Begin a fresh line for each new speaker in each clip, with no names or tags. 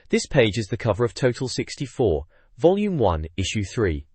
This page is the cover of Total 64, Volume 1, Issue 3.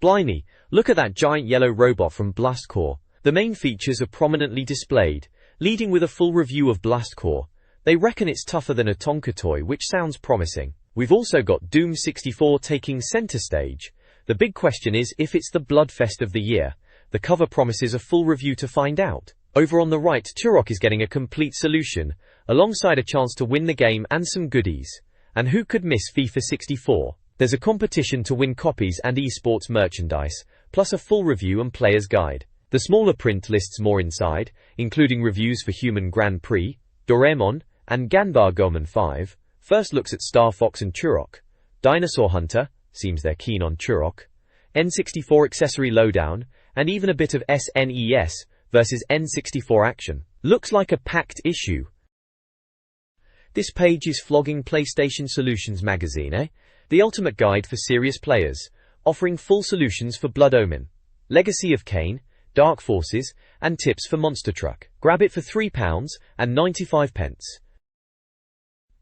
Blimey, look at that giant yellow robot from Blast Corps. The main features are prominently displayed, leading with a full review of Blast Corps. They reckon it's tougher than a Tonka toy, which sounds promising. We've also got Doom 64 taking center stage. The big question is if it's the Bloodfest of the year. The cover promises a full review to find out. Over on the right, Turok is getting a complete solution, alongside a chance to win the game and some goodies. And who could miss FIFA 64? There's a competition to win copies and esports merchandise, plus a full review and player's guide. The smaller print lists more inside, including reviews for Human Grand Prix, Doraemon, and Ganbare Goemon 5, first looks at Star Fox and Turok, Dinosaur Hunter, seems they're keen on Turok, N64 accessory lowdown, and even a bit of SNES versus N64 action. Looks like a packed issue. This page is flogging PlayStation Solutions magazine, eh? The ultimate guide for serious players, offering full solutions for Blood Omen, Legacy of Kain, Dark Forces, and tips for Monster Truck. Grab it for £3.95.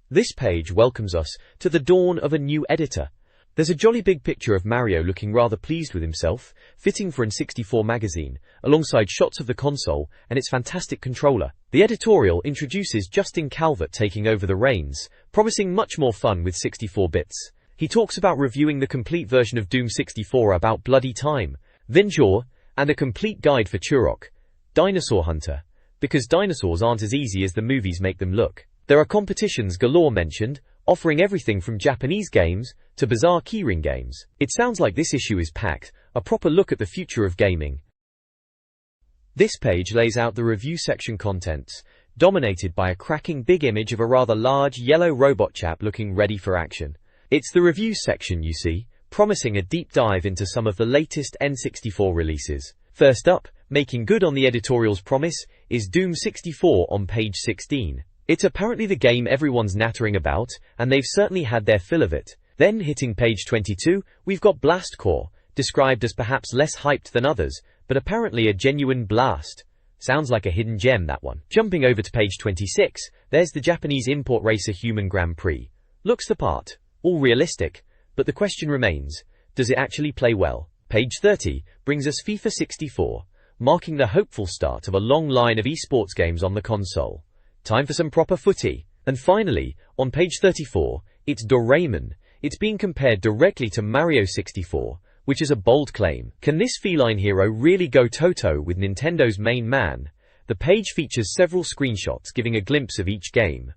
This page welcomes us to the dawn of a new editor. There's a jolly big picture of Mario looking rather pleased with himself, fitting for N64 magazine, alongside shots of the console and its fantastic controller. The editorial introduces Justin Calvert taking over the reins, promising much more fun with 64 bits. He talks about reviewing the complete version of Doom 64 about bloody time, Vinjor, and a complete guide for Turok, Dinosaur Hunter, because dinosaurs aren't as easy as the movies make them look. There are competitions galore mentioned, offering everything from Japanese games to bizarre keyring games. It sounds like this issue is packed, a proper look at the future of gaming. This page lays out the review section contents, dominated by a cracking big image of a rather large yellow robot chap looking ready for action. It's the review section, you see, promising a deep dive into some of the latest N64 releases. First up, making good on the editorial's promise, is Doom 64 on page 16. It's apparently the game everyone's nattering about, and they've certainly had their fill of it. Then, hitting page 22, we've got Blast Corps, described as perhaps less hyped than others, but apparently a genuine blast. Sounds like a hidden gem, that one. Jumping over to page 26, there's the Japanese import racer Human Grand Prix. Looks the part, all realistic, but the question remains, does it actually play well? Page 30 brings us FIFA 64, marking the hopeful start of a long line of esports games on the console. Time for some proper footy. And finally, on page 34, it's Doraemon. It's being compared directly to Mario 64, which is a bold claim. Can this feline hero really go toe-to with Nintendo's main man? The page features several screenshots giving a glimpse of each game.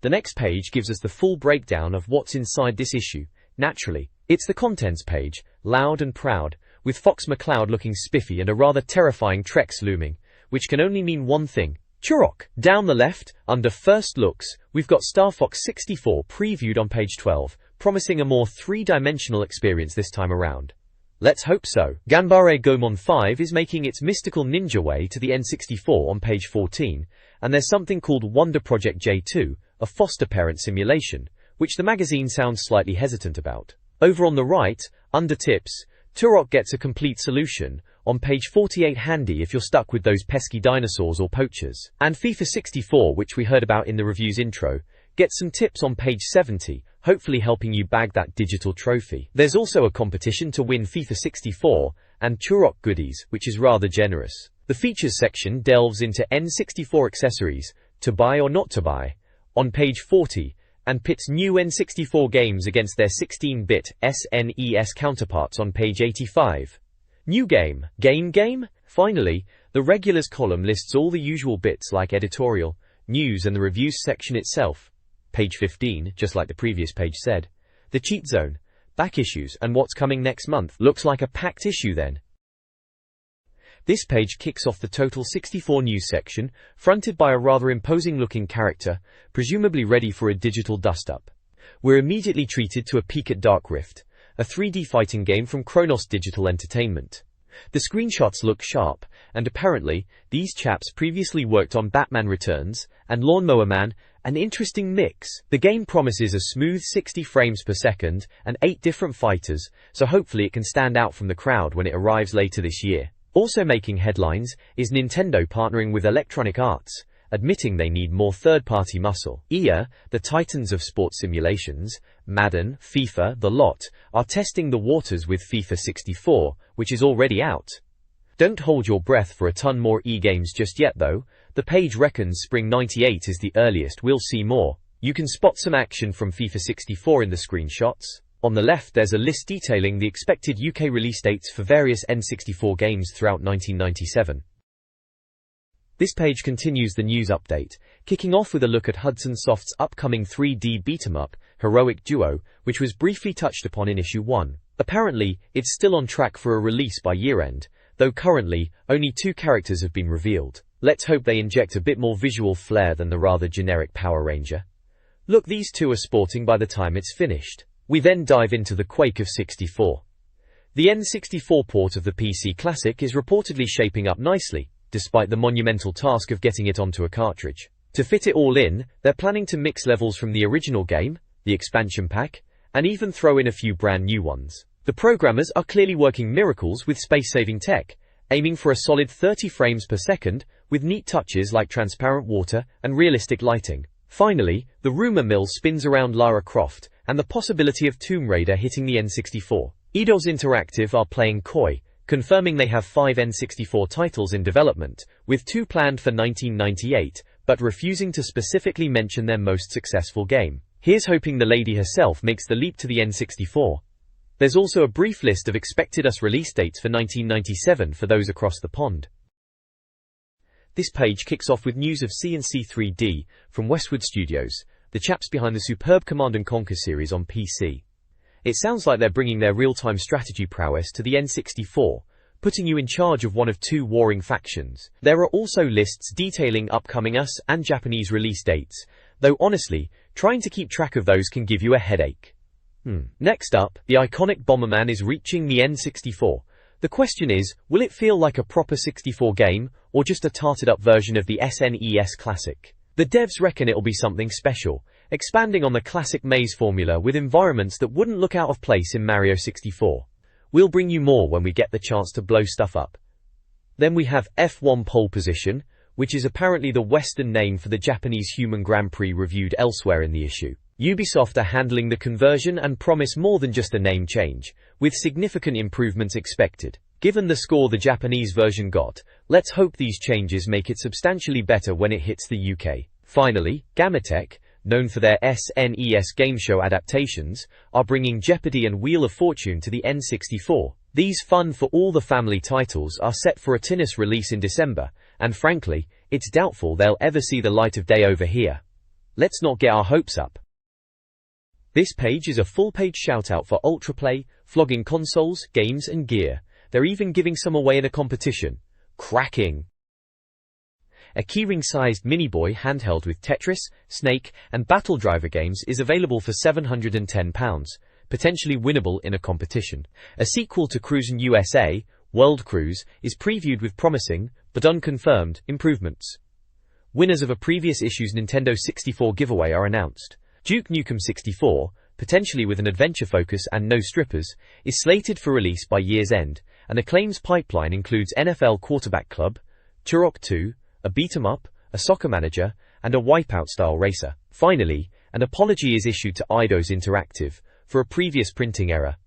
The next page gives us the full breakdown of what's inside this issue. Naturally, it's the contents page, loud and proud, with Fox McCloud looking spiffy and a rather terrifying Trex looming, which can only mean one thing. Turok. Down the left, under First Looks, we've got Star Fox 64 previewed on page 12, promising a more three-dimensional experience this time around. Let's hope so. Ganbare Goemon 5 is making its mystical ninja way to the N64 on page 14, and there's something called Wonder Project J2, a foster parent simulation, which the magazine sounds slightly hesitant about. Over on the right, under Tips, Turok gets a complete solution, on page 48 handy if you're stuck with those pesky dinosaurs or poachers. And FIFA 64, which we heard about in the review's intro, gets some tips on page 70, hopefully helping you bag that digital trophy. There's also a competition to win FIFA 64 and Turok goodies, which is rather generous. The features section delves into N64 accessories, to buy or not to buy, on page 40, and pits new N64 games against their 16-bit SNES counterparts on page 85. New game. Game? Finally, the regulars column lists all the usual bits like editorial, news and the reviews section itself. Page 15, just like the previous page said. The cheat zone, back issues and what's coming next month. Looks like a packed issue then. This page kicks off the Total 64 news section, fronted by a rather imposing looking character, presumably ready for a digital dust-up. We're immediately treated to a peek at Dark Rift, a 3D fighting game from Kronos Digital Entertainment. The screenshots look sharp, and apparently, these chaps previously worked on Batman Returns and Lawnmower Man, an interesting mix. The game promises a smooth 60 frames per second and 8 different fighters, so hopefully it can stand out from the crowd when it arrives later this year. Also making headlines is Nintendo partnering with Electronic Arts, admitting they need more third-party muscle. EA, the titans of sports simulations, Madden, FIFA, the lot, are testing the waters with FIFA 64, which is already out. Don't hold your breath for a ton more e-games just yet though. The page reckons spring '98 is the earliest we'll see more. You can spot some action from FIFA 64 in the screenshots. On the left there's a list detailing the expected UK release dates for various N64 games throughout 1997. This page continues the news update, kicking off with a look at Hudson Soft's upcoming 3D beat-em-up, Heroic Duo, which was briefly touched upon in Issue 1. Apparently, it's still on track for a release by year-end, though currently, only 2 characters have been revealed. Let's hope they inject a bit more visual flair than the rather generic Power Ranger. Look, these 2 are sporting by the time it's finished. We then dive into the Quake of 64. The N64 port of the PC Classic is reportedly shaping up nicely, despite the monumental task of getting it onto a cartridge. To fit it all in, they're planning to mix levels from the original game, the expansion pack, and even throw in a few brand new ones. The programmers are clearly working miracles with space-saving tech, aiming for a solid 30 frames per second, with neat touches like transparent water and realistic lighting. Finally, the rumor mill spins around Lara Croft, and the possibility of Tomb Raider hitting the N64. Eidos Interactive are playing coy, confirming they have 5 N64 titles in development, with 2 planned for 1998, but refusing to specifically mention their most successful game. Here's hoping the lady herself makes the leap to the N64. There's also a brief list of expected release dates for 1997 for those across the pond. This page kicks off with news of C&C 3D from Westwood Studios, the chaps behind the superb Command & Conquer series on PC. It sounds like they're bringing their real-time strategy prowess to the N64, putting you in charge of one of 2 warring factions. There are also lists detailing upcoming US and Japanese release dates, though honestly, trying to keep track of those can give you a headache. Next up, the iconic Bomberman is reaching the N64. The question is, will it feel like a proper 64 game, or just a tarted-up version of the SNES Classic? The devs reckon it'll be something special, expanding on the classic maze formula with environments that wouldn't look out of place in Mario 64. We'll bring you more when we get the chance to blow stuff up. Then we have F1 Pole Position, which is apparently the Western name for the Japanese Human Grand Prix reviewed elsewhere in the issue. Ubisoft are handling the conversion and promise more than just a name change, with significant improvements expected. Given the score the Japanese version got, let's hope these changes make it substantially better when it hits the UK. Finally, Gamatech, known for their SNES game show adaptations, are bringing Jeopardy and Wheel of Fortune to the N64. These fun-for-all-the-family titles are set for a TINUS release in December, and frankly, it's doubtful they'll ever see the light of day over here. Let's not get our hopes up. This page is a full-page shout-out for Ultraplay, flogging consoles, games and gear. They're even giving some away in a competition. Cracking! A keyring-sized mini-boy handheld with Tetris, Snake, and Battle Driver games is available for £710, potentially winnable in a competition. A sequel to Cruisin' USA, World Cruise, is previewed with promising, but unconfirmed, improvements. Winners of a previous issue's Nintendo 64 giveaway are announced. Duke Nukem 64, potentially with an adventure focus and no strippers, is slated for release by year's end, and the claims pipeline includes NFL Quarterback Club, Turok 2, a beat-em-up, a soccer manager, and a Wipeout-style racer. Finally, an apology is issued to Eidos Interactive for a previous printing error.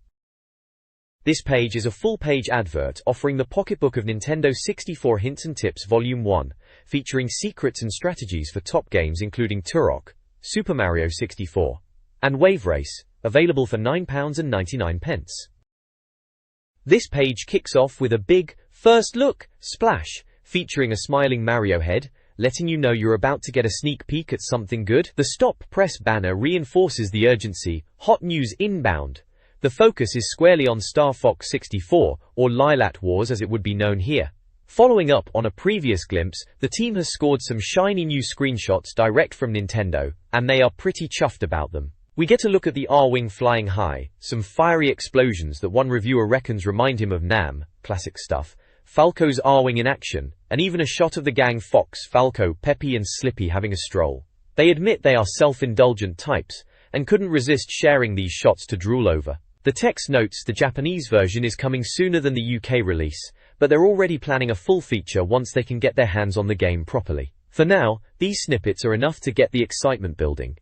This page is a full-page advert offering the Pocketbook of Nintendo 64 Hints and Tips Volume 1, featuring secrets and strategies for top games including Turok, Super Mario 64, and Wave Race, available for £9.99. This page kicks off with a big, first look, splash, featuring a smiling Mario head, letting you know you're about to get a sneak peek at something good. The Stop Press banner reinforces the urgency, hot news inbound. The focus is squarely on Star Fox 64, or Lylat Wars as it would be known here. Following up on a previous glimpse, the team has scored some shiny new screenshots direct from Nintendo, and they are pretty chuffed about them. We get a look at the R-Wing flying high, some fiery explosions that one reviewer reckons remind him of Nam, classic stuff, Falco's R-Wing in action, and even a shot of the gang Fox, Falco, Peppy and Slippy having a stroll. They admit they are self-indulgent types, and couldn't resist sharing these shots to drool over. The text notes the Japanese version is coming sooner than the UK release, but they're already planning a full feature once they can get their hands on the game properly. For now, these snippets are enough to get the excitement building.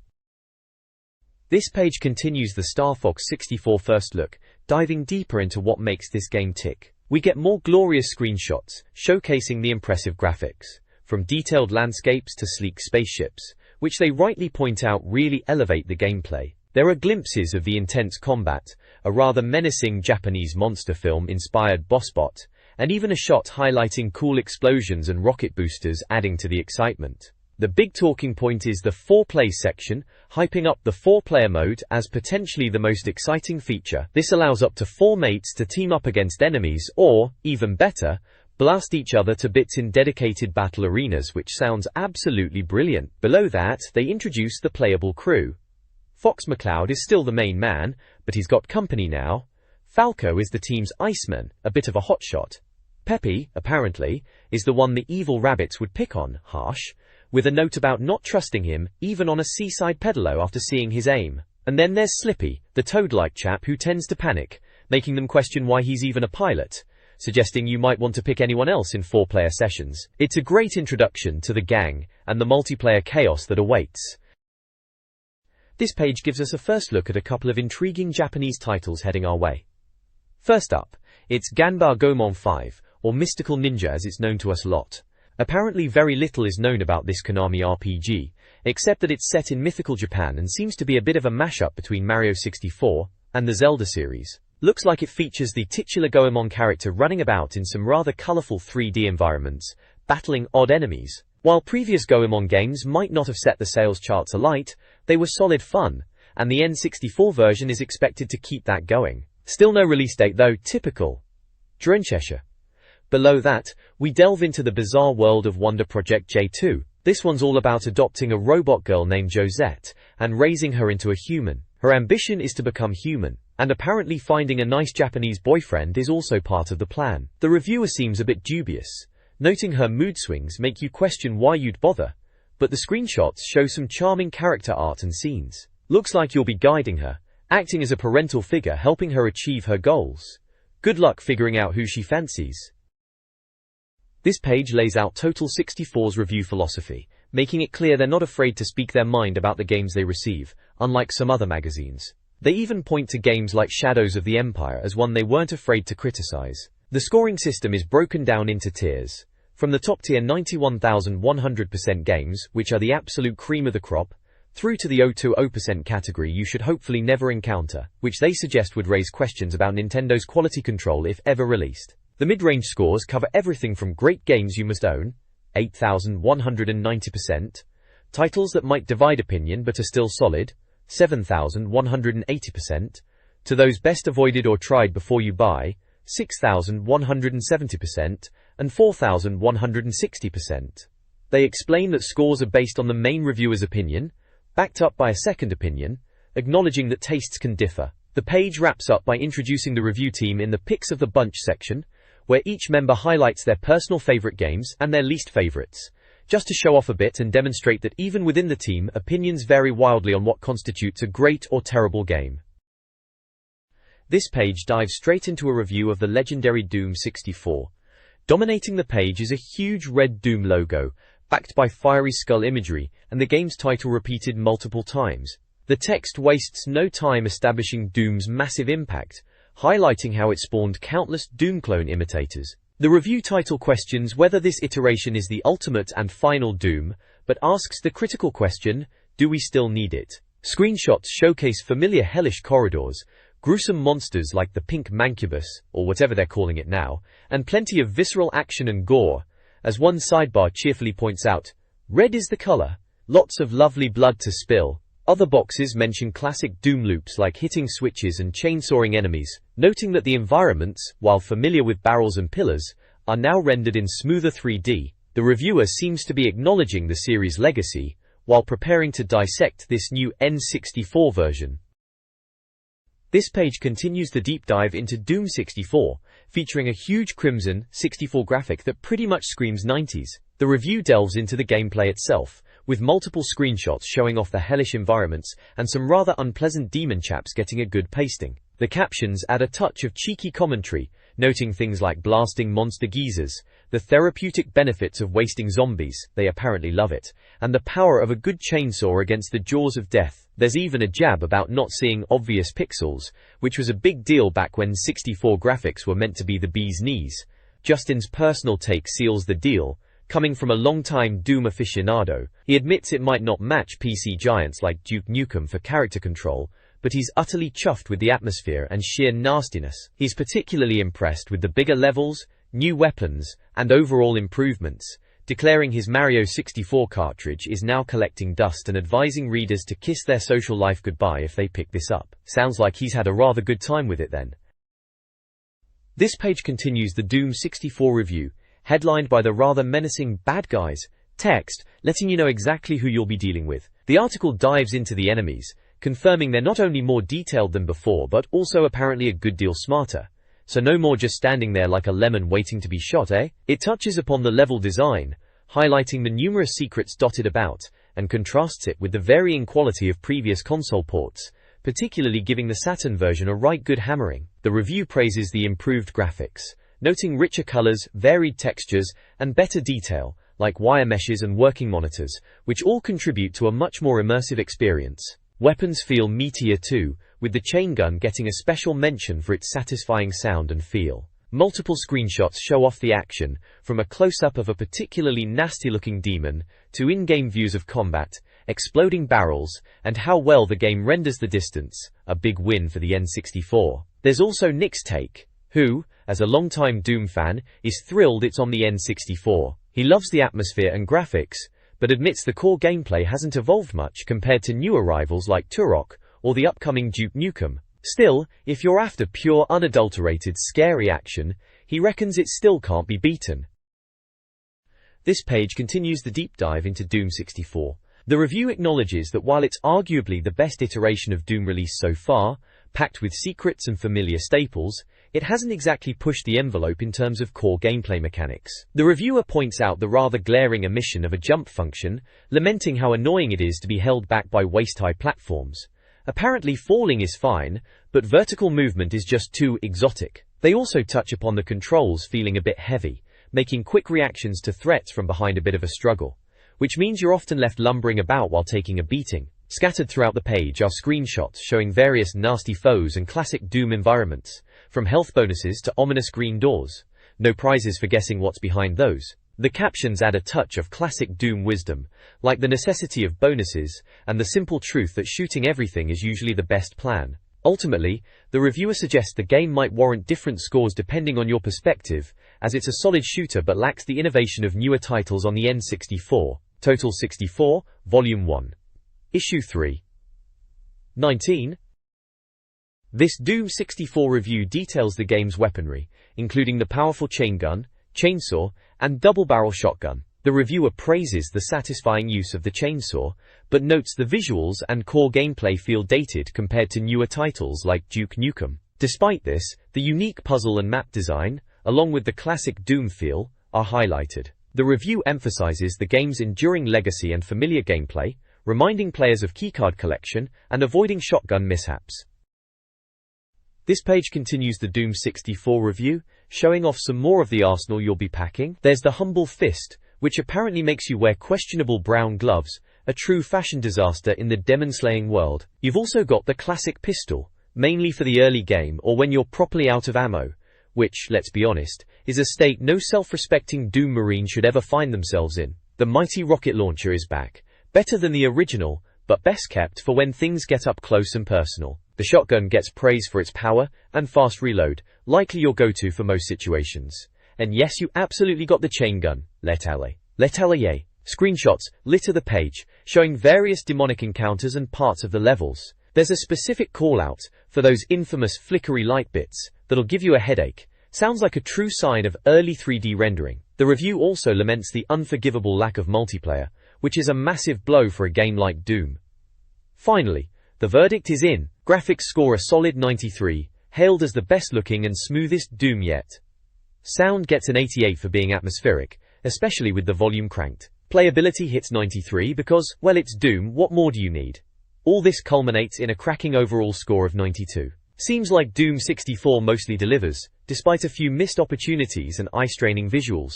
This page continues the Star Fox 64 first look, diving deeper into what makes this game tick. We get more glorious screenshots, showcasing the impressive graphics, from detailed landscapes to sleek spaceships, which they rightly point out really elevate the gameplay. There are glimpses of the intense combat, a rather menacing Japanese monster film-inspired bossbot, and even a shot highlighting cool explosions and rocket boosters adding to the excitement. The big talking point is the 4-play section, hyping up the 4-player mode as potentially the most exciting feature. This allows up to 4 mates to team up against enemies or, even better, blast each other to bits in dedicated battle arenas, which sounds absolutely brilliant. Below that, they introduce the playable crew. Fox McCloud is still the main man, but he's got company now. Falco is the team's Iceman, a bit of a hotshot. Peppy, apparently, is the one the evil rabbits would pick on, harsh, with a note about not trusting him, even on a seaside pedalo after seeing his aim. And then there's Slippy, the toad-like chap who tends to panic, making them question why he's even a pilot, suggesting you might want to pick anyone else in 4-player sessions. It's a great introduction to the gang and the multiplayer chaos that awaits. This page gives us a first look at a couple of intriguing Japanese titles heading our way. First up, it's Ganba Goemon 5, or Mystical Ninja as it's known to us lot. Apparently very little is known about this Konami RPG, except that it's set in mythical Japan and seems to be a bit of a mashup between Mario 64 and the Zelda series. Looks like it features the titular Goemon character running about in some rather colourful 3D environments, battling odd enemies. While previous Goemon games might not have set the sales charts alight, they were solid fun, and the N64 version is expected to keep that going. Still no release date though, typical. Cheshire. Below that, we delve into the bizarre world of Wonder Project J2. This one's all about adopting a robot girl named Josette and raising her into a human. Her ambition is to become human, and apparently finding a nice Japanese boyfriend is also part of the plan. The reviewer seems a bit dubious, noting her mood swings make you question why you'd bother, but the screenshots show some charming character art and scenes. Looks like you'll be guiding her, acting as a parental figure helping her achieve her goals. Good luck figuring out who she fancies. This page lays out Total 64's review philosophy, making it clear they're not afraid to speak their mind about the games they receive, unlike some other magazines. They even point to games like Shadows of the Empire as one they weren't afraid to criticize. The scoring system is broken down into tiers, from the top tier 91,100% games, which are the absolute cream of the crop, through to the 020% category you should hopefully never encounter, which they suggest would raise questions about Nintendo's quality control if ever released. The mid-range scores cover everything from great games you must own, 8,190%, titles that might divide opinion but are still solid, 7,180%, to those best avoided or tried before you buy, 6,170%, and 4,160%. They explain that scores are based on the main reviewer's opinion, backed up by a second opinion, acknowledging that tastes can differ. The page wraps up by introducing the review team in the Picks of the Bunch section, where each member highlights their personal favorite games and their least favorites, just to show off a bit and demonstrate that even within the team, opinions vary wildly on what constitutes a great or terrible game. This page dives straight into a review of the legendary Doom 64. Dominating the page is a huge red Doom logo, backed by fiery skull imagery, and the game's title repeated multiple times. The text wastes no time establishing Doom's massive impact, highlighting how it spawned countless Doom clone imitators. The review title questions whether this iteration is the ultimate and final Doom, but asks the critical question, do we still need it? Screenshots showcase familiar hellish corridors, gruesome monsters like the pink mancubus, or whatever they're calling it now, and plenty of visceral action and gore. As one sidebar cheerfully points out, red is the color, lots of lovely blood to spill. Other boxes mention classic Doom loops like hitting switches and chainsawing enemies, noting that the environments, while familiar with barrels and pillars, are now rendered in smoother 3D. The reviewer seems to be acknowledging the series' legacy, while preparing to dissect this new N64 version. This page continues the deep dive into Doom 64, featuring a huge Crimson 64 graphic that pretty much screams 90s. The review delves into the gameplay itself, with multiple screenshots showing off the hellish environments and some rather unpleasant demon chaps getting a good pasting. The captions add a touch of cheeky commentary, noting things like blasting monster geezers, the therapeutic benefits of wasting zombies, they apparently love it, and the power of a good chainsaw against the jaws of death. There's even a jab about not seeing obvious pixels, which was a big deal back when 64 graphics were meant to be the bee's knees. Justin's personal take seals the deal. Coming from a long-time Doom aficionado, he admits it might not match PC giants like Duke Nukem for character control, but he's utterly chuffed with the atmosphere and sheer nastiness. He's particularly impressed with the bigger levels, new weapons, and overall improvements, declaring his Mario 64 cartridge is now collecting dust and advising readers to kiss their social life goodbye if they pick this up. Sounds like he's had a rather good time with it then. This page continues the Doom 64 review, headlined by the rather menacing "Bad Guys" text, letting you know exactly who you'll be dealing with. The article dives into the enemies, confirming they're not only more detailed than before but also apparently a good deal smarter. So no more just standing there like a lemon waiting to be shot, eh? It touches upon the level design, highlighting the numerous secrets dotted about, and contrasts it with the varying quality of previous console ports, particularly giving the Saturn version a right good hammering. The review praises the improved graphics, noting richer colors, varied textures, and better detail, like wire meshes and working monitors, which all contribute to a much more immersive experience. Weapons feel meatier too, with the chain gun getting a special mention for its satisfying sound and feel. Multiple screenshots show off the action, from a close-up of a particularly nasty-looking demon, to in-game views of combat, exploding barrels, and how well the game renders the distance, a big win for the N64. There's also Nick's take, who, as a longtime Doom fan, is thrilled it's on the N64. He loves the atmosphere and graphics, but admits the core gameplay hasn't evolved much compared to new arrivals like Turok or the upcoming Duke Nukem. Still, if you're after pure unadulterated scary action, he reckons it still can't be beaten. This page continues the deep dive into Doom 64. The review acknowledges that while it's arguably the best iteration of Doom released so far, packed with secrets and familiar staples, it hasn't exactly pushed the envelope in terms of core gameplay mechanics. The reviewer points out the rather glaring omission of a jump function, lamenting how annoying it is to be held back by waist-high platforms. Apparently falling is fine, but vertical movement is just too exotic. They also touch upon the controls feeling a bit heavy, making quick reactions to threats from behind a bit of a struggle, which means you're often left lumbering about while taking a beating. Scattered throughout the page are screenshots showing various nasty foes and classic Doom environments, from health bonuses to ominous green doors. No prizes for guessing what's behind those. The captions add a touch of classic Doom wisdom, like the necessity of bonuses, and the simple truth that shooting everything is usually the best plan. Ultimately, the reviewer suggests the game might warrant different scores depending on your perspective, as it's a solid shooter but lacks the innovation of newer titles on the N64. Total 64, Volume 1. Issue 3. 19. This Doom 64 review details the game's weaponry, including the powerful chain gun, chainsaw, and double-barrel shotgun. The reviewer praises the satisfying use of the chainsaw, but notes the visuals and core gameplay feel dated compared to newer titles like Duke Nukem. Despite this, the unique puzzle and map design, along with the classic Doom feel, are highlighted. The review emphasizes the game's enduring legacy and familiar gameplay, reminding players of keycard collection and avoiding shotgun mishaps. This page continues the Doom 64 review, showing off some more of the arsenal you'll be packing. There's the humble fist, which apparently makes you wear questionable brown gloves, a true fashion disaster in the demon-slaying world. You've also got the classic pistol, mainly for the early game or when you're properly out of ammo, which, let's be honest, is a state no self-respecting Doom Marine should ever find themselves in. The mighty rocket launcher is back, better than the original, but best kept for when things get up close and personal. The shotgun gets praise for its power and fast reload, likely your go-to for most situations. And yes, you absolutely got the chain gun, letale. Screenshots litter the page, showing various demonic encounters and parts of the levels. There's a specific call-out for those infamous flickery light bits that'll give you a headache. Sounds like a true sign of early 3D rendering. The review also laments the unforgivable lack of multiplayer, which is a massive blow for a game like Doom. Finally, the verdict is in. Graphics score a solid 93, hailed as the best-looking and smoothest Doom yet. Sound gets an 88 for being atmospheric, especially with the volume cranked. Playability hits 93 because, well, it's Doom, what more do you need? All this culminates in a cracking overall score of 92. Seems like Doom 64 mostly delivers, despite a few missed opportunities and eye-straining visuals.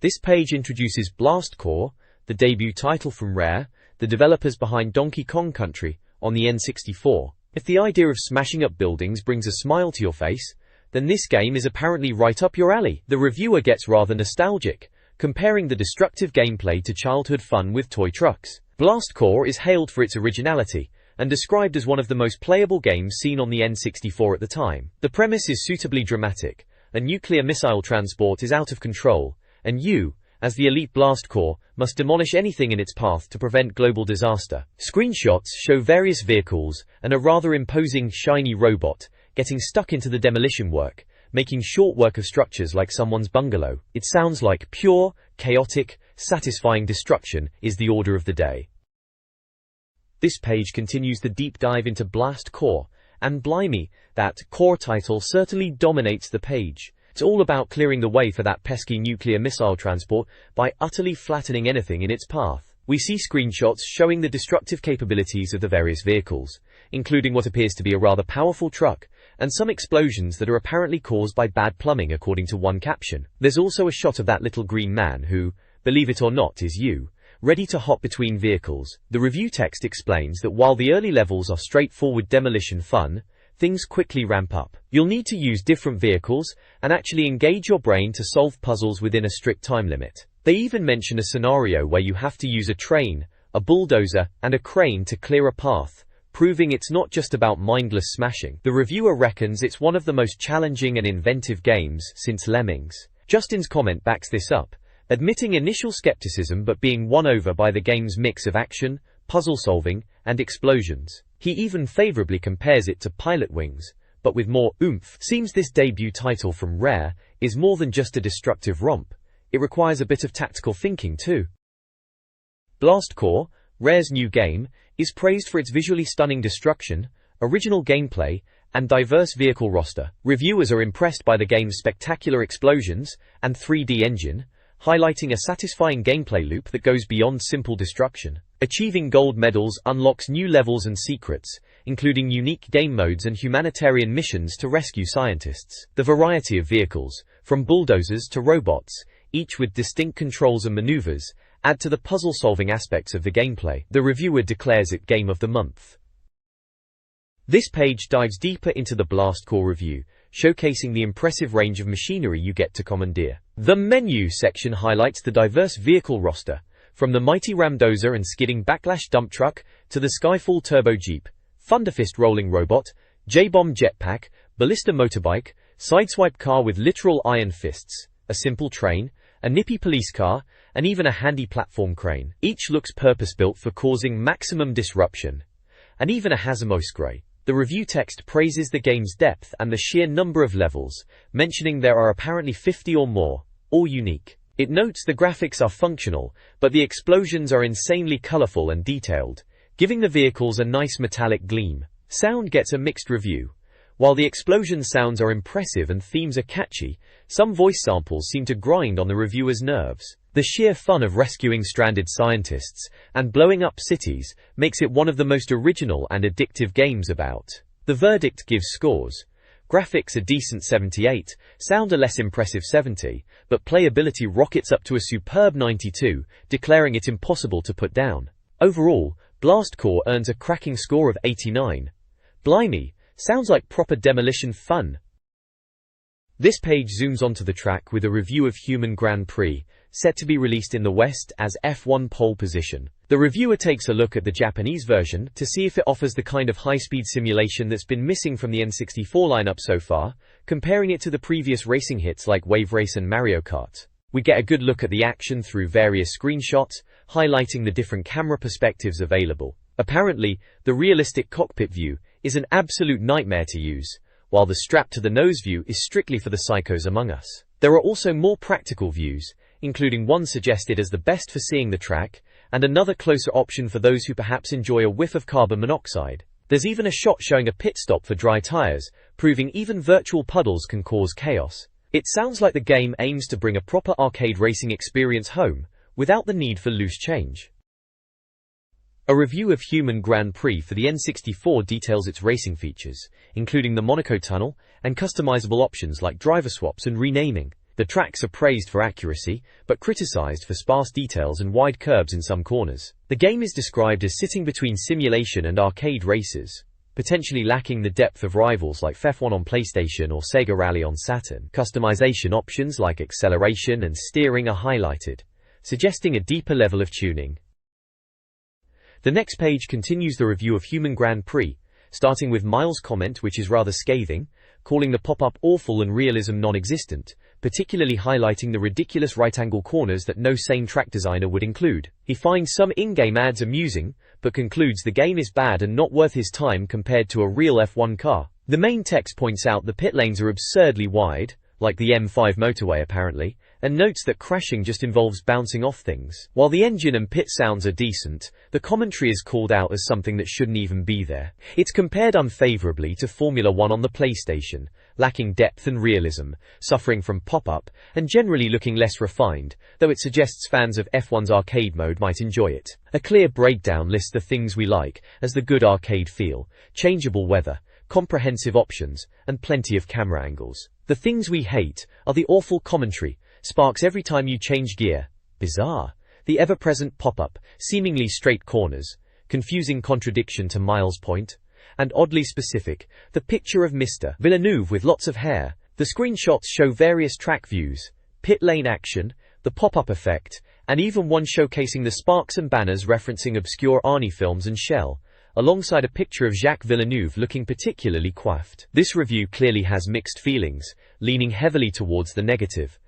This page introduces Blast Corps, the debut title from Rare, the developers behind Donkey Kong Country, on the N64. If the idea of smashing up buildings brings a smile to your face, then this game is apparently right up your alley. The reviewer gets rather nostalgic, comparing the destructive gameplay to childhood fun with toy trucks. Blast Corps is hailed for its originality, and described as one of the most playable games seen on the N64 at the time. The premise is suitably dramatic. A nuclear missile transport is out of control, and you, as the elite Blast Corps, must demolish anything in its path to prevent global disaster. Screenshots show various vehicles and a rather imposing, shiny robot getting stuck into the demolition work, making short work of structures like someone's bungalow. It sounds like pure, chaotic, satisfying destruction is the order of the day. This page continues the deep dive into Blast Corps, and blimey, that Corps title certainly dominates the page. It's all about clearing the way for that pesky nuclear missile transport by utterly flattening anything in its path. We see screenshots showing the destructive capabilities of the various vehicles, including what appears to be a rather powerful truck, and some explosions that are apparently caused by bad plumbing according to one caption. There's also a shot of that little green man who, believe it or not, is you, ready to hop between vehicles. The review text explains that while the early levels are straightforward demolition fun, things quickly ramp up. You'll need to use different vehicles and actually engage your brain to solve puzzles within a strict time limit. They even mention a scenario where you have to use a train, a bulldozer, and a crane to clear a path, proving it's not just about mindless smashing. The reviewer reckons it's one of the most challenging and inventive games since Lemmings. Justin's comment backs this up, admitting initial skepticism but being won over by the game's mix of action, puzzle solving, and explosions. He even favorably compares it to Pilot Wings, but with more oomph. Seems this debut title from Rare is more than just a destructive romp. It requires a bit of tactical thinking too. Blast Corps, Rare's new game, is praised for its visually stunning destruction, original gameplay, and diverse vehicle roster. Reviewers are impressed by the game's spectacular explosions and 3D engine, highlighting a satisfying gameplay loop that goes beyond simple destruction. Achieving gold medals unlocks new levels and secrets, including unique game modes and humanitarian missions to rescue scientists. The variety of vehicles, from bulldozers to robots, each with distinct controls and maneuvers, add to the puzzle-solving aspects of the gameplay. The reviewer declares it Game of the Month. This page dives deeper into the Blast Corps review, showcasing the impressive range of machinery you get to commandeer. The menu section highlights the diverse vehicle roster, from the mighty Ramdozer and skidding Backlash dump truck to the Skyfall turbo jeep, Thunderfist rolling robot, J-bomb jetpack, ballista motorbike, sideswipe car with literal iron fists, a simple train, a nippy police car, and even a handy platform crane. Each looks purpose-built for causing maximum disruption, and even a Hazamos Grey. The review text praises the game's depth and the sheer number of levels, mentioning there are apparently 50 or more, all unique. It notes the graphics are functional, but the explosions are insanely colorful and detailed, giving the vehicles a nice metallic gleam. Sound gets a mixed review. While the explosion sounds are impressive and themes are catchy, some voice samples seem to grind on the reviewer's nerves. The sheer fun of rescuing stranded scientists and blowing up cities makes it one of the most original and addictive games about. The verdict gives scores. Graphics a decent 78, sound a less impressive 70, but playability rockets up to a superb 92, declaring it impossible to put down. Overall, Blast Corps earns a cracking score of 89. Blimey, sounds like proper demolition fun. This page zooms onto the track with a review of Human Grand Prix, set to be released in the West as F1 pole position. The reviewer takes a look at the Japanese version to see if it offers the kind of high-speed simulation that's been missing from the N64 lineup so far, comparing it to the previous racing hits like Wave Race and Mario Kart. We get a good look at the action through various screenshots, highlighting the different camera perspectives available. Apparently, the realistic cockpit view is an absolute nightmare to use, while the strap-to-the-nose view is strictly for the psychos among us. There are also more practical views, including one suggested as the best for seeing the track, and another closer option for those who perhaps enjoy a whiff of carbon monoxide. There's even a shot showing a pit stop for dry tires, proving even virtual puddles can cause chaos. It sounds like the game aims to bring a proper arcade racing experience home, without the need for loose change. A review of Human Grand Prix for the N64 details its racing features, including the Monaco Tunnel and customizable options like driver swaps and renaming. The tracks are praised for accuracy, but criticized for sparse details and wide curves in some corners. The game is described as sitting between simulation and arcade races, potentially lacking the depth of rivals like F1 on PlayStation or Sega Rally on Saturn. Customization options like acceleration and steering are highlighted, suggesting a deeper level of tuning. The next page continues the review of Human Grand Prix, starting with Miles' comment, which is rather scathing, calling the pop-up awful and realism non-existent, particularly highlighting the ridiculous right-angle corners that no sane track designer would include. He finds some in-game ads amusing, but concludes the game is bad and not worth his time compared to a real F1 car. The main text points out the pit lanes are absurdly wide, like the M5 motorway apparently, and notes that crashing just involves bouncing off things. While the engine and pit sounds are decent, the commentary is called out as something that shouldn't even be there. It's compared unfavorably to Formula 1 on the PlayStation, lacking depth and realism, suffering from pop-up, and generally looking less refined, though it suggests fans of F1's arcade mode might enjoy it. A clear breakdown lists the things we like, as the good arcade feel, changeable weather, comprehensive options, and plenty of camera angles. The things we hate are the awful commentary, sparks every time you change gear, bizarre, the ever-present pop-up, seemingly straight corners, confusing contradiction to Miles' point, and oddly specific, the picture of Mr. Villeneuve with lots of hair. The screenshots show various track views, pit lane action, the pop-up effect, and even one showcasing the sparks and banners referencing obscure Arnie films and Shell, alongside a picture of Jacques Villeneuve looking particularly coiffed. This review clearly has mixed feelings, leaning heavily towards the negative.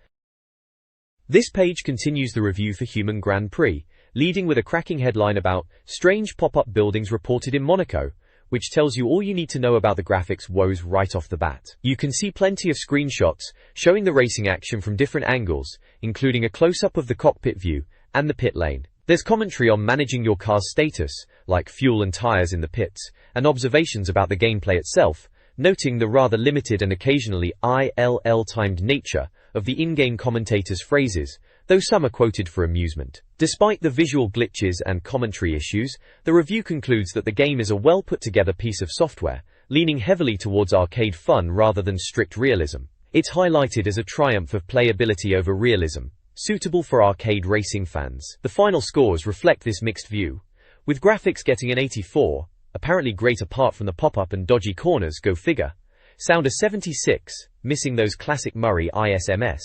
This page continues the review for Human Grand Prix, leading with a cracking headline about strange pop-up buildings reported in Monaco, which tells you all you need to know about the graphics woes right off the bat. You can see plenty of screenshots showing the racing action from different angles, including a close-up of the cockpit view and the pit lane. There's commentary on managing your car's status, like fuel and tires in the pits, and observations about the gameplay itself, noting the rather limited and occasionally ILL-timed nature of the in-game commentators' phrases, though some are quoted for amusement. Despite the visual glitches and commentary issues, the review concludes that the game is a well-put-together piece of software, leaning heavily towards arcade fun rather than strict realism. It's highlighted as a triumph of playability over realism, suitable for arcade racing fans. The final scores reflect this mixed view, with graphics getting an 84, apparently great apart from the pop-up and dodgy corners, go figure, sound a 76, missing those classic Murray ISMS,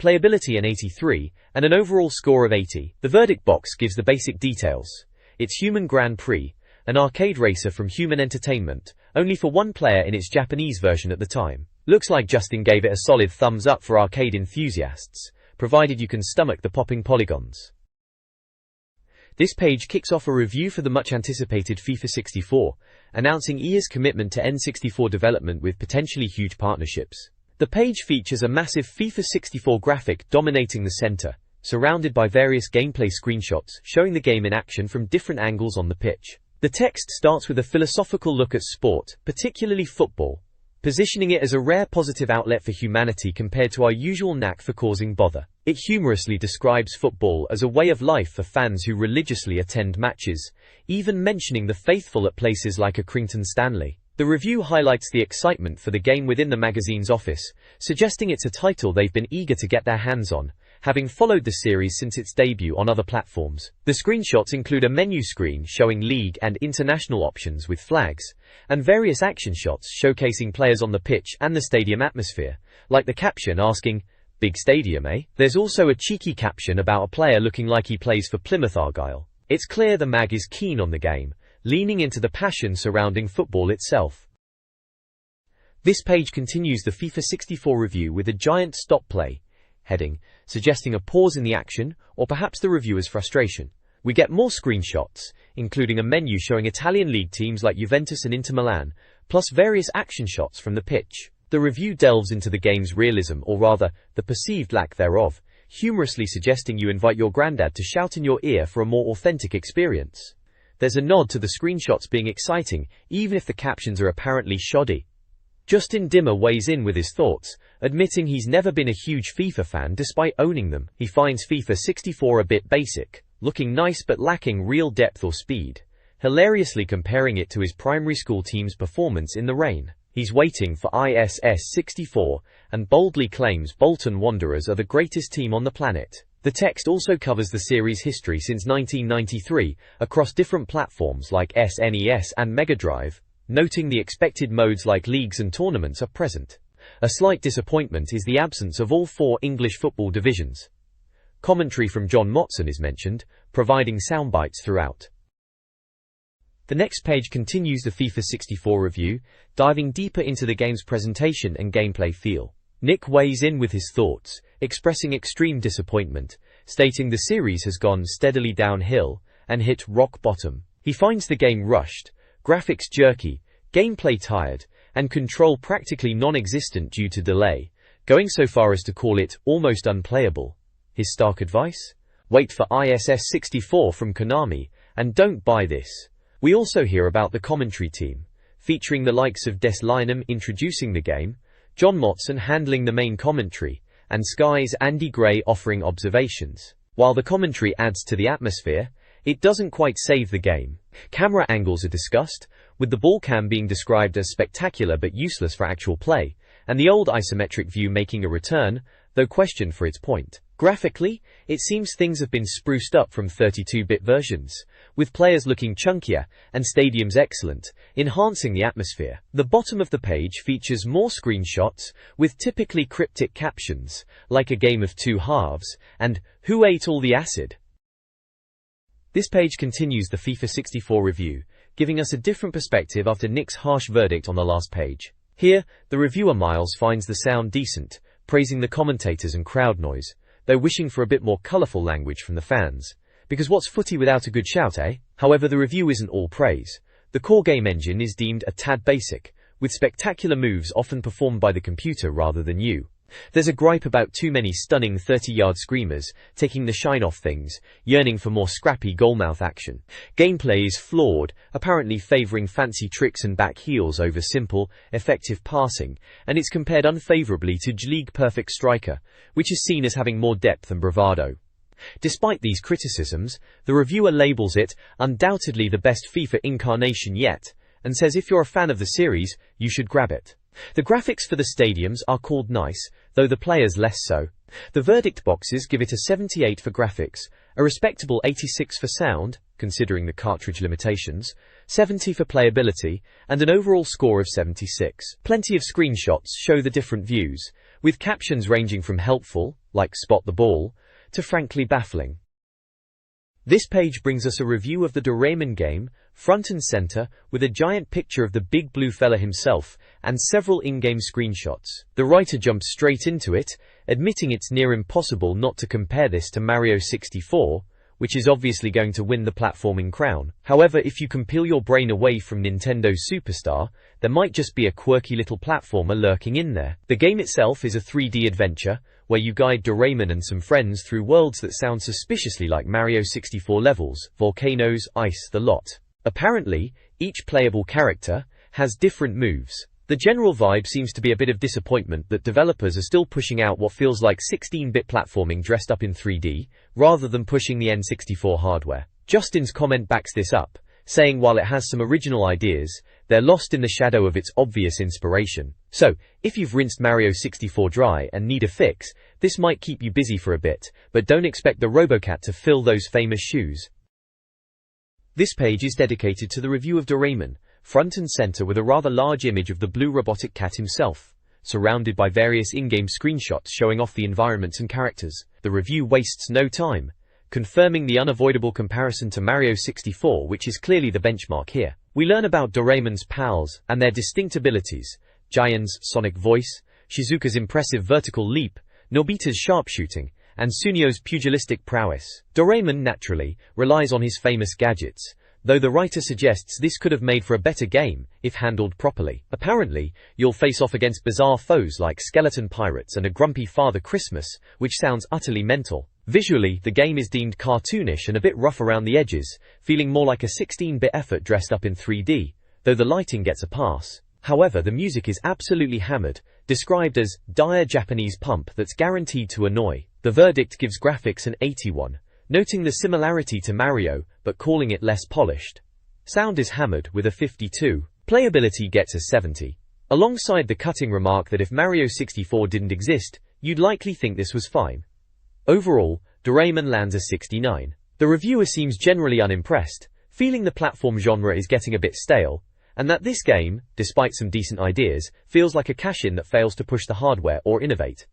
playability an 83, and an overall score of 80. The verdict box gives the basic details. It's Human Grand Prix, an arcade racer from Human Entertainment, only for one player in its Japanese version at the time. Looks like Justin gave it a solid thumbs up for arcade enthusiasts, provided you can stomach the popping polygons. This page kicks off a review for the much-anticipated FIFA 64, announcing EA's commitment to N64 development with potentially huge partnerships. The page features a massive FIFA 64 graphic dominating the center, surrounded by various gameplay screenshots showing the game in action from different angles on the pitch. The text starts with a philosophical look at sport, particularly football, positioning it as a rare positive outlet for humanity compared to our usual knack for causing bother. It humorously describes football as a way of life for fans who religiously attend matches, even mentioning the faithful at places like Accrington Stanley. The review highlights the excitement for the game within the magazine's office, suggesting it's a title they've been eager to get their hands on, having followed the series since its debut on other platforms. The screenshots include a menu screen showing league and international options with flags, and various action shots showcasing players on the pitch and the stadium atmosphere, like the caption asking, "Big stadium, eh?" There's also a cheeky caption about a player looking like he plays for Plymouth Argyle. It's clear the mag is keen on the game, leaning into the passion surrounding football itself. This page continues the FIFA 64 review with a giant stop play heading, suggesting a pause in the action, or perhaps the reviewer's frustration. We get more screenshots, including a menu showing Italian league teams like Juventus and Inter Milan, plus various action shots from the pitch. The review delves into the game's realism, or rather, the perceived lack thereof, humorously suggesting you invite your granddad to shout in your ear for a more authentic experience. There's a nod to the screenshots being exciting, even if the captions are apparently shoddy. Justin Dimmer weighs in with his thoughts, admitting he's never been a huge FIFA fan despite owning them. He finds FIFA 64 a bit basic, looking nice but lacking real depth or speed, hilariously comparing it to his primary school team's performance in the rain. He's waiting for ISS 64 and boldly claims Bolton Wanderers are the greatest team on the planet. The text also covers the series' history since 1993 across different platforms like SNES and Mega Drive, noting the expected modes like leagues and tournaments are present. A slight disappointment is the absence of all 4 English football divisions. Commentary from John Motson is mentioned, providing soundbites throughout. The next page continues the FIFA 64 review, diving deeper into the game's presentation and gameplay feel. Nick weighs in with his thoughts, expressing extreme disappointment, stating the series has gone steadily downhill and hit rock bottom. He finds the game rushed, graphics jerky, gameplay tired, and control practically non-existent due to delay, going so far as to call it almost unplayable. His stark advice? Wait for ISS 64 from Konami, and don't buy this. We also hear about the commentary team, featuring the likes of Des Lynam introducing the game, John Motson handling the main commentary, and Sky's Andy Gray offering observations. While the commentary adds to the atmosphere, it doesn't quite save the game. Camera angles are discussed, with the ball cam being described as spectacular but useless for actual play, and the old isometric view making a return, though questioned for its point. Graphically, it seems things have been spruced up from 32-bit versions, with players looking chunkier and stadiums excellent, enhancing the atmosphere. The bottom of the page features more screenshots with typically cryptic captions, like a game of 2 halves, and who ate all the acid? This page continues the FIFA 64 review, giving us a different perspective after Nick's harsh verdict on the last page. Here, the reviewer Miles finds the sound decent, praising the commentators and crowd noise, though wishing for a bit more colourful language from the fans. Because what's footy without a good shout, eh? However, the review isn't all praise. The core game engine is deemed a tad basic, with spectacular moves often performed by the computer rather than you. There's a gripe about too many stunning 30-yard screamers, taking the shine off things, yearning for more scrappy goalmouth action. Gameplay is flawed, apparently favouring fancy tricks and back heels over simple, effective passing, and it's compared unfavourably to J-League Perfect Striker, which is seen as having more depth and bravado. Despite these criticisms, the reviewer labels it undoubtedly the best FIFA incarnation yet, and says if you're a fan of the series, you should grab it. The graphics for the stadiums are called nice, though the players less so. The verdict boxes give it a 78 for graphics, a respectable 86 for sound, considering the cartridge limitations, 70 for playability, and an overall score of 76. Plenty of screenshots show the different views, with captions ranging from helpful, like spot the ball, to frankly baffling. This page brings us a review of the Doraemon game, front and center, with a giant picture of the big blue fella himself, and several in-game screenshots. The writer jumps straight into it, admitting it's near impossible not to compare this to Mario 64, which is obviously going to win the platforming crown. However, if you can peel your brain away from Nintendo's Superstar, there might just be a quirky little platformer lurking in there. The game itself is a 3D adventure, where you guide Doraemon and some friends through worlds that sound suspiciously like Mario 64 levels, volcanoes, ice, the lot. Apparently, each playable character has different moves. The general vibe seems to be a bit of disappointment that developers are still pushing out what feels like 16-bit platforming dressed up in 3D, rather than pushing the N64 hardware. Justin's comment backs this up, saying while it has some original ideas, they're lost in the shadow of its obvious inspiration. So, if you've rinsed Mario 64 dry and need a fix, this might keep you busy for a bit, but don't expect the Robocat to fill those famous shoes. This page is dedicated to the review of Doraemon, front and center with a rather large image of the blue robotic cat himself, surrounded by various in-game screenshots showing off the environments and characters. The review wastes no time, confirming the unavoidable comparison to Mario 64, which is clearly the benchmark here. We learn about Doraemon's pals and their distinct abilities, Giant's sonic voice, Shizuka's impressive vertical leap, Nobita's sharpshooting, and Sunio's pugilistic prowess. Doraemon, naturally, relies on his famous gadgets, though the writer suggests this could have made for a better game if handled properly. Apparently, you'll face off against bizarre foes like skeleton pirates and a grumpy Father Christmas, which sounds utterly mental. Visually, the game is deemed cartoonish and a bit rough around the edges, feeling more like a 16-bit effort dressed up in 3D, though the lighting gets a pass. However, the music is absolutely hammered, described as dire Japanese pump that's guaranteed to annoy. The verdict gives graphics an 81, noting the similarity to Mario, but calling it less polished. Sound is hammered with a 52. Playability gets a 70. Alongside the cutting remark that if Mario 64 didn't exist, you'd likely think this was fine. Overall, Doraemon lands a 69. The reviewer seems generally unimpressed, feeling the platform genre is getting a bit stale, and that this game, despite some decent ideas, feels like a cash-in that fails to push the hardware or innovate.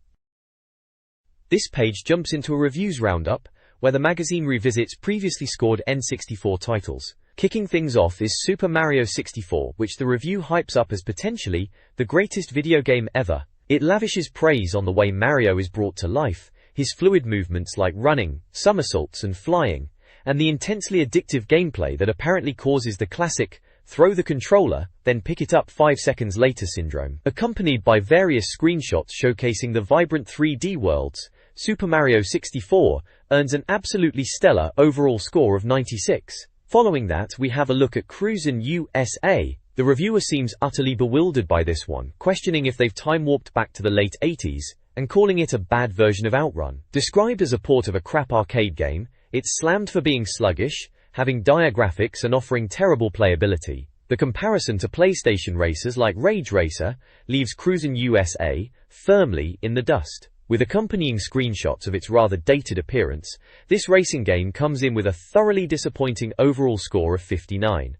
This page jumps into a reviews roundup, where the magazine revisits previously scored N64 titles. Kicking things off is Super Mario 64, which the review hypes up as potentially the greatest video game ever. It lavishes praise on the way Mario is brought to life, his fluid movements like running, somersaults and flying, and the intensely addictive gameplay that apparently causes the classic throw the controller, then pick it up 5 seconds later syndrome. Accompanied by various screenshots showcasing the vibrant 3D worlds, Super Mario 64 earns an absolutely stellar overall score of 96. Following that, we have a look at Cruisin' USA. The reviewer seems utterly bewildered by this one, questioning if they've time-warped back to the late 80s, and calling it a bad version of Outrun. Described as a port of a crap arcade game, it's slammed for being sluggish, having dire graphics and offering terrible playability. The comparison to PlayStation racers like Rage Racer leaves Cruisin' USA firmly in the dust. With accompanying screenshots of its rather dated appearance, this racing game comes in with a thoroughly disappointing overall score of 59.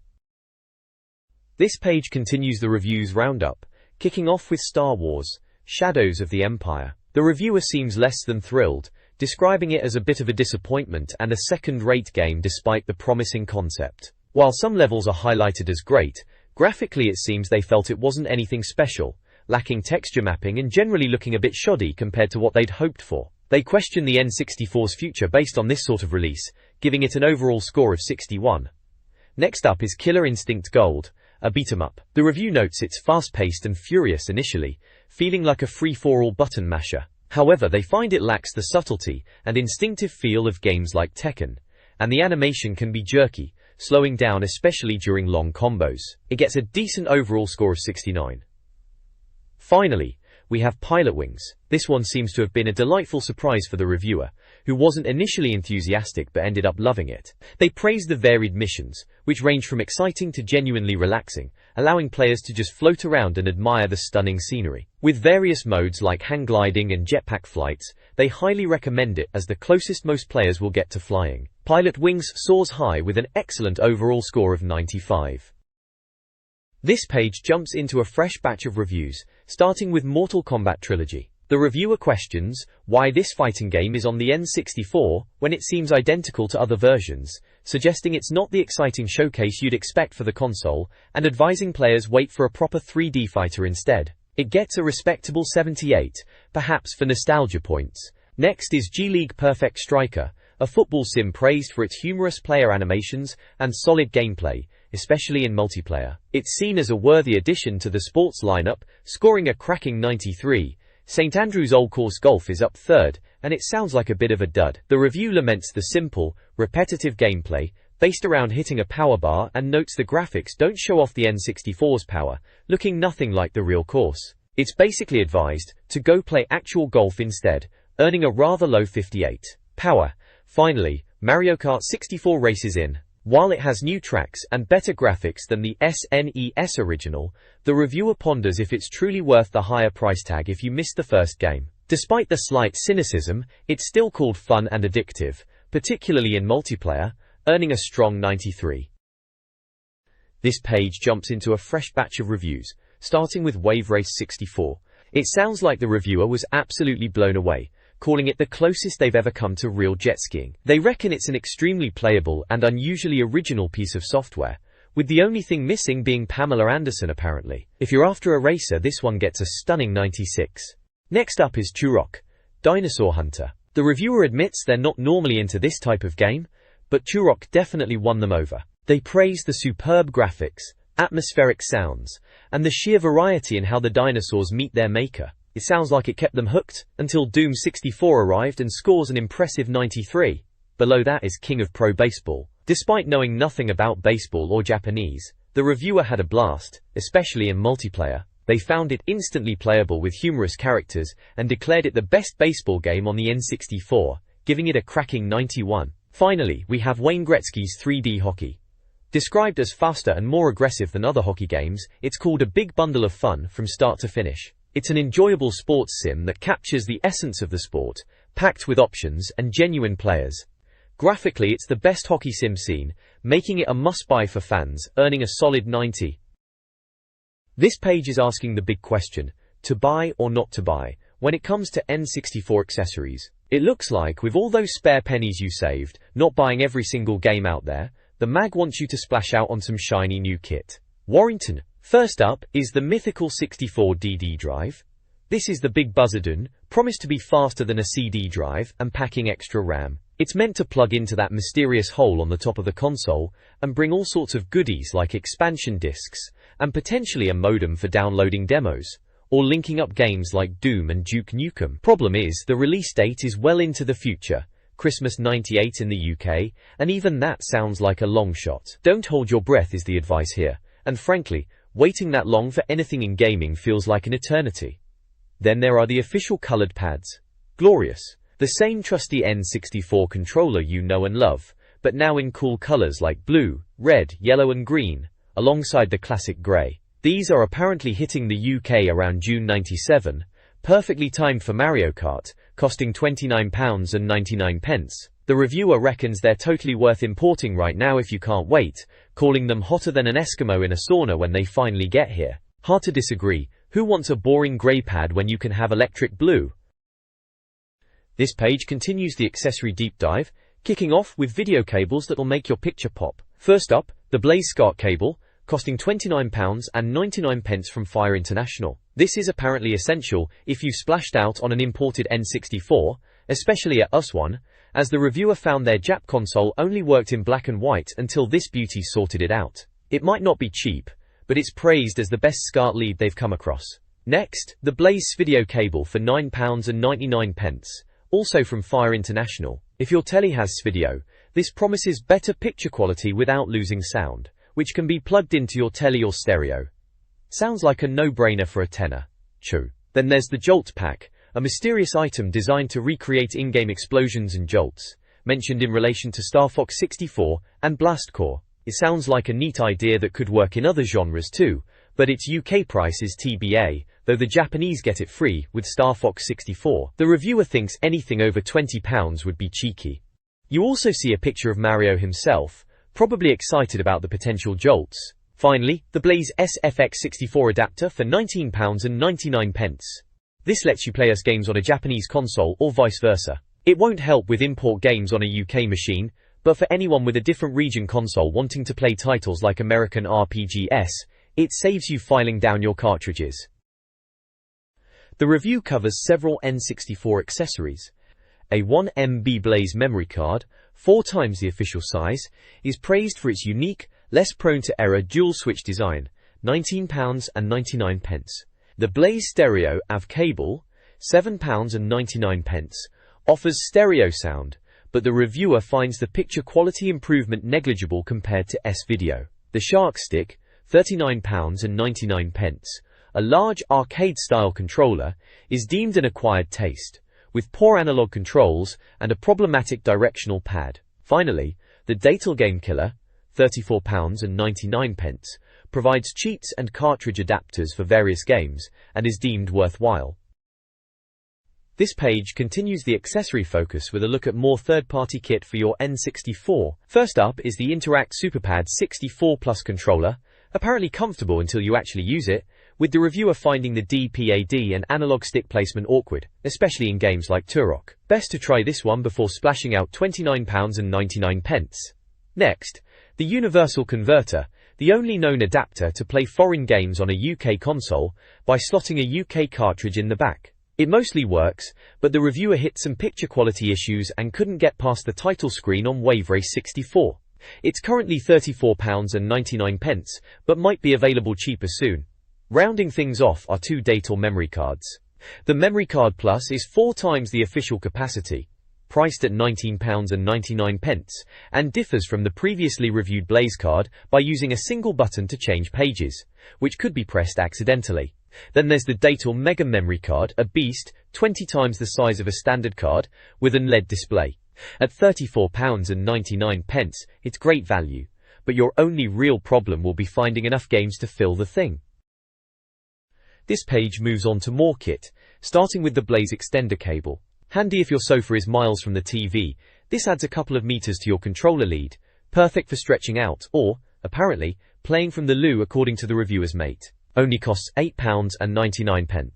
This page continues the reviews roundup, kicking off with Star Wars: Shadows of the Empire. The reviewer seems less than thrilled, describing it as a bit of a disappointment and a second-rate game despite the promising concept. While some levels are highlighted as great, graphically it seems they felt it wasn't anything special, lacking texture mapping and generally looking a bit shoddy compared to what they'd hoped for. They question the N64's future based on this sort of release, giving it an overall score of 61. Next up is Killer Instinct Gold, a beat-em-up. The review notes it's fast-paced and furious initially, feeling like a free-for-all button masher. However, they find it lacks the subtlety and instinctive feel of games like Tekken, and the animation can be jerky, slowing down especially during long combos. It gets a decent overall score of 69. Finally, we have Pilot Wings. This one seems to have been a delightful surprise for the reviewer, who wasn't initially enthusiastic but ended up loving it. They praised the varied missions, which range from exciting to genuinely relaxing, allowing players to just float around and admire the stunning scenery. With various modes like hang gliding and jetpack flights, they highly recommend it as the closest most players will get to flying. Pilot Wings soars high with an excellent overall score of 95. This page jumps into a fresh batch of reviews, starting with Mortal Kombat Trilogy. The reviewer questions why this fighting game is on the N64 when it seems identical to other versions, suggesting it's not the exciting showcase you'd expect for the console, and advising players wait for a proper 3D fighter instead. It gets a respectable 78, perhaps for nostalgia points. Next is G-League Perfect Striker, a football sim praised for its humorous player animations and solid gameplay, especially in multiplayer. It's seen as a worthy addition to the sports lineup, scoring a cracking 93. St. Andrews Old Course Golf is up third, and it sounds like a bit of a dud. The review laments the simple, repetitive gameplay, based around hitting a power bar, and notes the graphics don't show off the N64's power, looking nothing like the real course. It's basically advised to go play actual golf instead, earning a rather low 58. Power. Finally, Mario Kart 64 races in. While it has new tracks and better graphics than the SNES original, the reviewer ponders if it's truly worth the higher price tag if you missed the first game. Despite the slight cynicism, it's still called fun and addictive, particularly in multiplayer, earning a strong 93. This page jumps into a fresh batch of reviews, starting with Wave Race 64. It sounds like the reviewer was absolutely blown away, calling it the closest they've ever come to real jet skiing. They reckon it's an extremely playable and unusually original piece of software, with the only thing missing being Pamela Anderson apparently. If you're after a racer, this one gets a stunning 96. Next up is Turok, Dinosaur Hunter. The reviewer admits they're not normally into this type of game, but Turok definitely won them over. They praise the superb graphics, atmospheric sounds, and the sheer variety in how the dinosaurs meet their maker. It sounds like it kept them hooked, until Doom 64 arrived and scores an impressive 93. Below that is King of Pro Baseball. Despite knowing nothing about baseball or Japanese, the reviewer had a blast, especially in multiplayer. They found it instantly playable with humorous characters, and declared it the best baseball game on the N64, giving it a cracking 91. Finally, we have Wayne Gretzky's 3D Hockey. Described as faster and more aggressive than other hockey games, it's called a big bundle of fun from start to finish. It's an enjoyable sports sim that captures the essence of the sport, packed with options and genuine players. Graphically, it's the best hockey sim scene, making it a must-buy for fans, earning a solid 90. This page is asking the big question, to buy or not to buy, when it comes to N64 accessories. It looks like, with all those spare pennies you saved, not buying every single game out there, the mag wants you to splash out on some shiny new kit. Warrington. First up is the mythical 64DD drive. This is the big buzzardun, promised to be faster than a CD drive and packing extra RAM. It's meant to plug into that mysterious hole on the top of the console and bring all sorts of goodies like expansion discs and potentially a modem for downloading demos or linking up games like Doom and Duke Nukem. Problem is, the release date is well into the future, Christmas '98 in the UK, and even that sounds like a long shot. Don't hold your breath is the advice here, and frankly, waiting that long for anything in gaming feels like an eternity. Then there are the official colored pads. Glorious. The same trusty N64 controller you know and love, but now in cool colors like blue, red, yellow and green, alongside the classic grey. These are apparently hitting the UK around June '97, perfectly timed for Mario Kart, costing £29.99. The reviewer reckons they're totally worth importing right now if you can't wait, calling them hotter than an Eskimo in a sauna when they finally get here. Hard to disagree. Who wants a boring grey pad when you can have electric blue? This page continues the accessory deep dive, kicking off with video cables that'll make your picture pop. First up, the Blaze SCART cable, costing £29.99 from Fire International. This is apparently essential if you've splashed out on an imported N64, especially at US One, as the reviewer found their Jap console only worked in black and white until this beauty sorted it out. It might not be cheap, but it's praised as the best SCART lead they've come across. Next, the Blaze video cable for £9.99. Also from Fire International. If your telly has video, this promises better picture quality without losing sound, which can be plugged into your telly or stereo. Sounds like a no-brainer for a tenner. True. Then there's the Jolt Pack, a mysterious item designed to recreate in-game explosions and jolts, mentioned in relation to Star Fox 64 and Blast Corps. It sounds like a neat idea that could work in other genres too, but its UK price is TBA, though the Japanese get it free with Star Fox 64. The reviewer thinks anything over £20 would be cheeky. You also see a picture of Mario himself, probably excited about the potential jolts. Finally, the Blaze SFX64 adapter for £19.99. This lets you play US games on a Japanese console or vice versa. It won't help with import games on a UK machine, but for anyone with a different region console wanting to play titles like American RPGs, it saves you filing down your cartridges. The review covers several N64 accessories. A 1MB Blaze memory card, 4 times the official size, is praised for its unique, less prone to error dual-switch design, £19.99. The Blaze Stereo AV cable, £7.99, offers stereo sound, but the reviewer finds the picture quality improvement negligible compared to S-Video. The Shark Stick, £39.99, a large arcade-style controller, is deemed an acquired taste, with poor analog controls and a problematic directional pad. Finally, the Datal Game Killer, £34.99, provides cheats and cartridge adapters for various games and is deemed worthwhile. This page continues the accessory focus with a look at more third-party kit for your N64. First up is the Interact SuperPad 64 Plus controller, apparently comfortable until you actually use it, with the reviewer finding the D-pad and analog stick placement awkward, especially in games like Turok. Best to try this one before splashing out £29.99. Next, the Universal Converter, the only known adapter to play foreign games on a UK console by slotting a UK cartridge in the back. It mostly works, but the reviewer hit some picture quality issues and couldn't get past the title screen on Wave Race 64. It's currently £34.99, but might be available cheaper soon. Rounding things off are 2 Datal memory cards. The Memory Card Plus is 4 times the official capacity, priced at £19.99, and differs from the previously reviewed Blaze card by using a single button to change pages, which could be pressed accidentally. Then there's the Datal Mega Memory Card, a beast, 20 times the size of a standard card, with an LED display. At £34.99, it's great value, but your only real problem will be finding enough games to fill the thing. This page moves on to more kit, starting with the Blaze extender cable. Handy if your sofa is miles from the TV, this adds a couple of meters to your controller lead, perfect for stretching out or, apparently, playing from the loo according to the reviewer's mate. Only costs £8.99.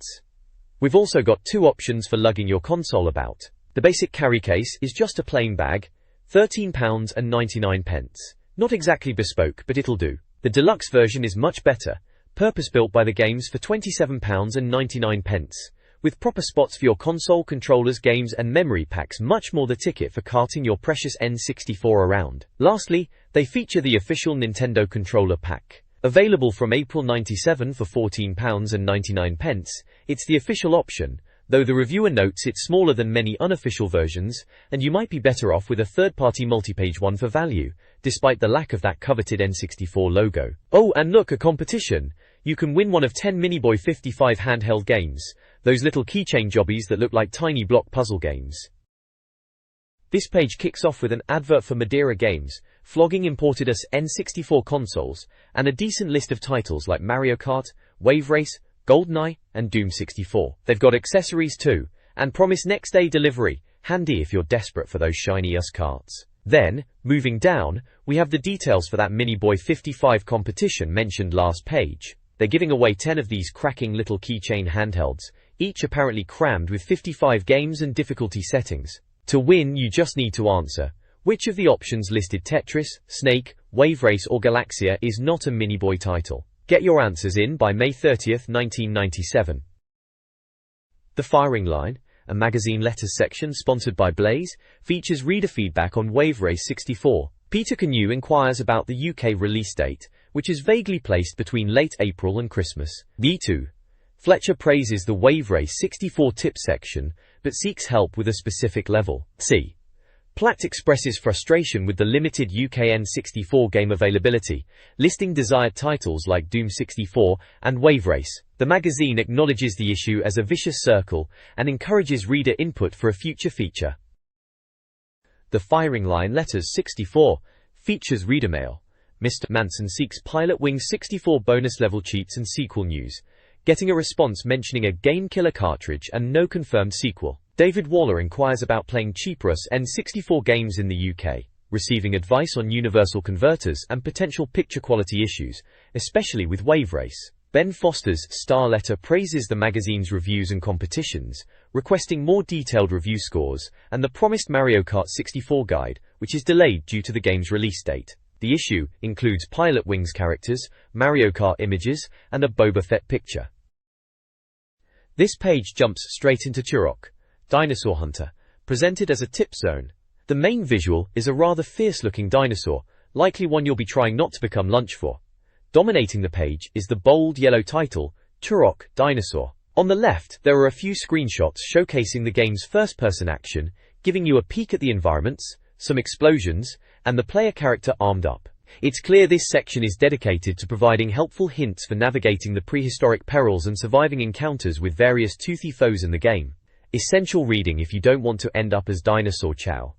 We've also got two options for lugging your console about. The basic carry case is just a plain bag, £13.99. Not exactly bespoke, but it'll do. The deluxe version is much better, purpose-built by the games for £27.99, with proper spots for your console, controllers, games and memory packs, much more the ticket for carting your precious N64 around. Lastly, they feature the official Nintendo controller pack. Available from April 97 for £14.99, it's the official option, though the reviewer notes it's smaller than many unofficial versions, and you might be better off with a third-party multi-page one for value, despite the lack of that coveted N64 logo. Oh, and look, a competition! You can win one of 10 Miniboy 55 handheld games, those little keychain jobbies that look like tiny block puzzle games. This page kicks off with an advert for Madeira Games, flogging imported us N64 consoles, and a decent list of titles like Mario Kart, Wave Race, GoldenEye, and Doom 64. They've got accessories too, and promise next day delivery, handy if you're desperate for those shiny US carts. Then, moving down, we have the details for that Miniboy 55 competition mentioned last page. They're giving away 10 of these cracking little keychain handhelds, each apparently crammed with 55 games and difficulty settings. To win, you just need to answer which of the options listed Tetris, Snake, Wave Race or Galaxia is not a Miniboy title. Get your answers in by May 30, 1997. The Firing Line, a magazine letters section sponsored by Blaze, features reader feedback on Wave Race 64. Peter Canu inquires about the UK release date, which is vaguely placed between late April and Christmas. B2. Fletcher praises the Wave Race 64 tip section, but seeks help with a specific level. C. Platt expresses frustration with the limited UK N64 game availability, listing desired titles like Doom 64 and Wave Race. The magazine acknowledges the issue as a vicious circle and encourages reader input for a future feature. The Firing Line Letters 64 features reader mail. Mr. Manson seeks Pilot Wings 64 bonus level cheats and sequel news, getting a response mentioning a Game Killer cartridge and no confirmed sequel. David Waller inquires about playing cheaperus N64 games in the UK, receiving advice on universal converters and potential picture quality issues, especially with Wave Race. Ben Foster's Star Letter praises the magazine's reviews and competitions, requesting more detailed review scores, and the promised Mario Kart 64 guide, which is delayed due to the game's release date. The issue includes Pilot Wings characters, Mario Kart images, and a Boba Fett picture. This page jumps straight into Turok, Dinosaur Hunter, presented as a tip zone. The main visual is a rather fierce-looking dinosaur, likely one you'll be trying not to become lunch for. Dominating the page is the bold yellow title, Turok, Dinosaur. On the left, there are a few screenshots showcasing the game's first-person action, giving you a peek at the environments, some explosions, and the player character armed up. It's clear this section is dedicated to providing helpful hints for navigating the prehistoric perils and surviving encounters with various toothy foes in the game. Essential reading if you don't want to end up as Dinosaur Chow.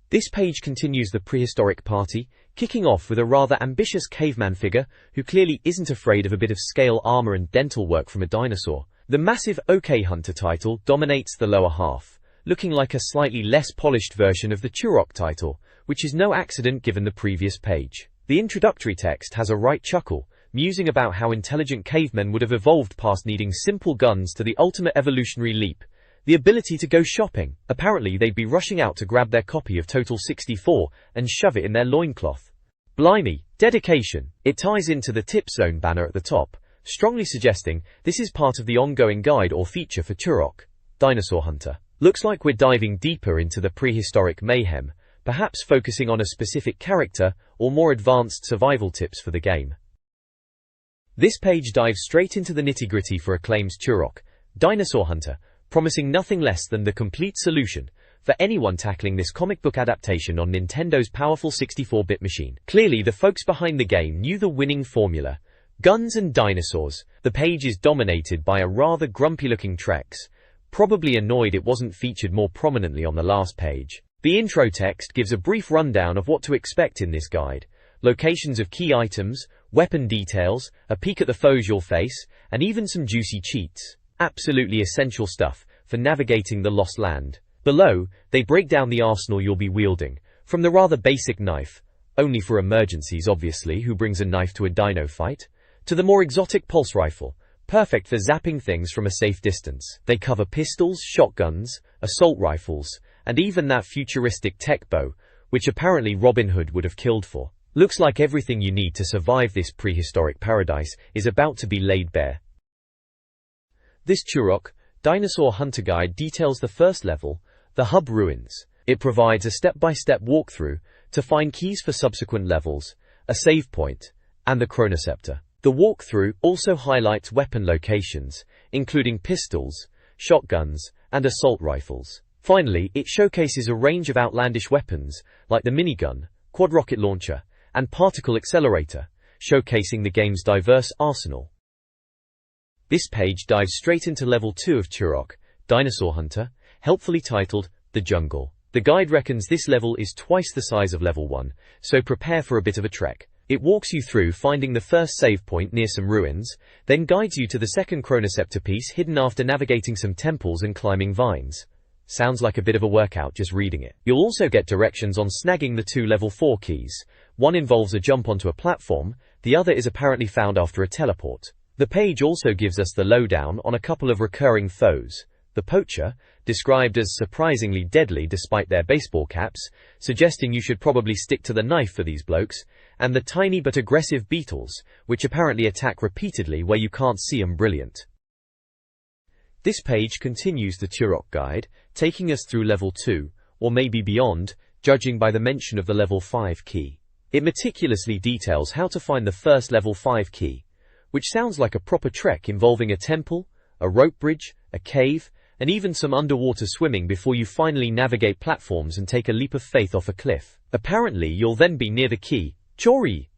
This page continues the prehistoric party, kicking off with a rather ambitious caveman figure who clearly isn't afraid of a bit of scale armor and dental work from a dinosaur. The massive OK Hunter title dominates the lower half, looking like a slightly less polished version of the Turok title, which is no accident given the previous page. The introductory text has a right chuckle, musing about how intelligent cavemen would have evolved past needing simple guns to the ultimate evolutionary leap, the ability to go shopping. Apparently they'd be rushing out to grab their copy of Total 64 and shove it in their loincloth. Blimey, dedication. It ties into the tip zone banner at the top, strongly suggesting this is part of the ongoing guide or feature for Turok, Dinosaur Hunter. Looks like we're diving deeper into the prehistoric mayhem, perhaps focusing on a specific character or more advanced survival tips for the game. This page dives straight into the nitty-gritty for Acclaim's Turok, Dinosaur Hunter, promising nothing less than the complete solution for anyone tackling this comic book adaptation on Nintendo's powerful 64-bit machine. Clearly, the folks behind the game knew the winning formula: guns and dinosaurs. The page is dominated by a rather grumpy-looking Trex, probably annoyed it wasn't featured more prominently on the last page. The intro text gives a brief rundown of what to expect in this guide. Locations of key items, weapon details, a peek at the foes you'll face, and even some juicy cheats. Absolutely essential stuff for navigating the Lost Land. Below, they break down the arsenal you'll be wielding, from the rather basic knife, only for emergencies obviously, who brings a knife to a dino fight, to the more exotic pulse rifle, perfect for zapping things from a safe distance. They cover pistols, shotguns, assault rifles, and even that futuristic tech bow, which apparently Robin Hood would have killed for. Looks like everything you need to survive this prehistoric paradise is about to be laid bare. This Turok Dinosaur Hunter Guide details the first level, the Hub Ruins. It provides a step-by-step walkthrough to find keys for subsequent levels, a save point, and the Chronoceptor. The walkthrough also highlights weapon locations, including pistols, shotguns, and assault rifles. Finally, it showcases a range of outlandish weapons, like the minigun, quad rocket launcher, and particle accelerator, showcasing the game's diverse arsenal. This page dives straight into Level 2 of Turok Dinosaur Hunter, helpfully titled The Jungle. The guide reckons this level is twice the size of Level 1, so prepare for a bit of a trek. It walks you through finding the first save point near some ruins, then guides you to the second Chronoceptor piece hidden after navigating some temples and climbing vines. Sounds like a bit of a workout just reading it. You'll also get directions on snagging the 2 Level 4 keys. One involves a jump onto a platform, the other is apparently found after a teleport. The page also gives us the lowdown on a couple of recurring foes. The Poacher, described as surprisingly deadly despite their baseball caps, suggesting you should probably stick to the knife for these blokes, and the tiny but aggressive beetles, which apparently attack repeatedly where you can't see 'em. Brilliant. This page continues the Turok guide, taking us through Level 2, or maybe beyond, judging by the mention of the Level 5 key. It meticulously details how to find the first Level 5 key, which sounds like a proper trek involving a temple, a rope bridge, a cave, and even some underwater swimming before you finally navigate platforms and take a leap of faith off a cliff. Apparently you'll then be near the key, Chori.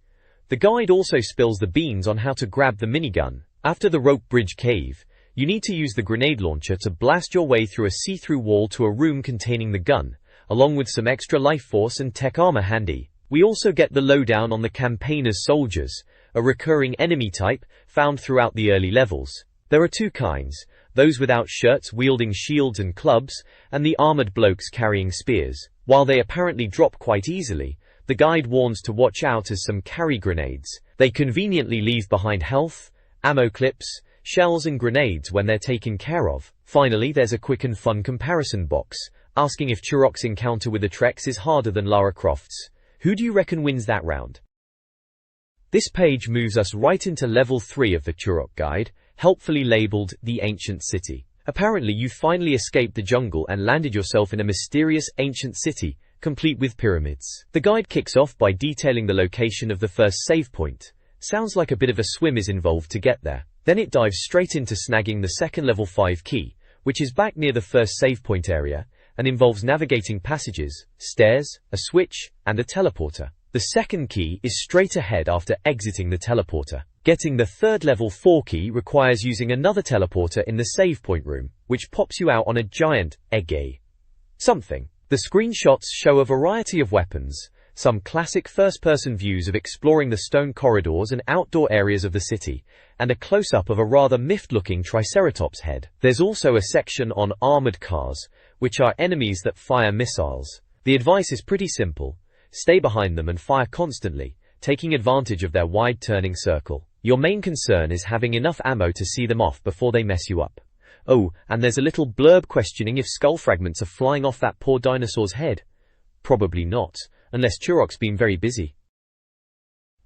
The guide also spills the beans on how to grab the minigun. After the rope bridge cave, you need to use the grenade launcher to blast your way through a see-through wall to a room containing the gun, along with some extra life force and tech armor handy. We also get the lowdown on the campaigners' soldiers, a recurring enemy type found throughout the early levels. There are 2 kinds, those without shirts wielding shields and clubs, and the armored blokes carrying spears. While they apparently drop quite easily, the guide warns to watch out as some carry grenades. They conveniently leave behind health, ammo clips, shells and grenades when they're taken care of. Finally, there's a quick and fun comparison box, asking if Turok's encounter with the Treks is harder than Lara Croft's. Who do you reckon wins that round? This page moves us right into Level 3 of the Turok guide, helpfully labeled The Ancient City. Apparently you finally escaped the jungle and landed yourself in a mysterious ancient city, complete with pyramids. The guide kicks off by detailing the location of the first save point. Sounds like a bit of a swim is involved to get there. Then it dives straight into snagging the second Level 5 key, which is back near the first save point area, and involves navigating passages, stairs, a switch, and a teleporter. The second key is straight ahead after exiting the teleporter. Getting the third Level 4 key requires using another teleporter in the save point room, which pops you out on a giant egg something. The screenshots show a variety of weapons, some classic first-person views of exploring the stone corridors and outdoor areas of the city, and a close-up of a rather miffed-looking Triceratops head. There's also a section on armored cars, which are enemies that fire missiles. The advice is pretty simple. Stay behind them and fire constantly, taking advantage of their wide turning circle. Your main concern is having enough ammo to see them off before they mess you up. Oh, and there's a little blurb questioning if skull fragments are flying off that poor dinosaur's head. Probably not, unless Turok's been very busy.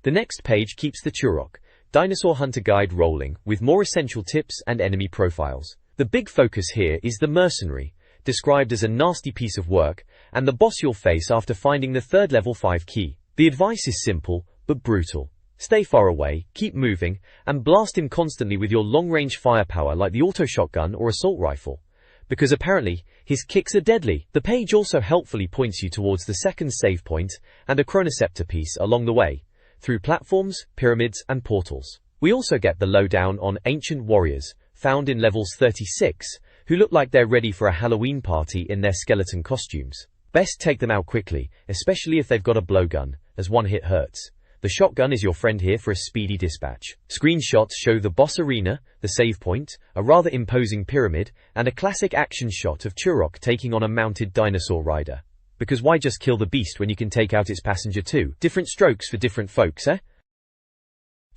The next page keeps the Turok Dinosaur Hunter Guide rolling, with more essential tips and enemy profiles. The big focus here is the mercenary, described as a nasty piece of work, and the boss you'll face after finding the third Level 5 key. The advice is simple, but brutal. Stay far away, keep moving, and blast him constantly with your long-range firepower like the auto shotgun or assault rifle. Because apparently, his kicks are deadly. The page also helpfully points you towards the second save point and a Chronoceptor piece along the way, through platforms, pyramids, and portals. We also get the lowdown on ancient warriors, found in levels 36, who look like they're ready for a Halloween party in their skeleton costumes. Best take them out quickly, especially if they've got a blowgun, as one hit hurts. The shotgun is your friend here for a speedy dispatch. Screenshots show the boss arena, the save point, a rather imposing pyramid, and a classic action shot of Turok taking on a mounted dinosaur rider. Because why just kill the beast when you can take out its passenger too? Different strokes for different folks, eh?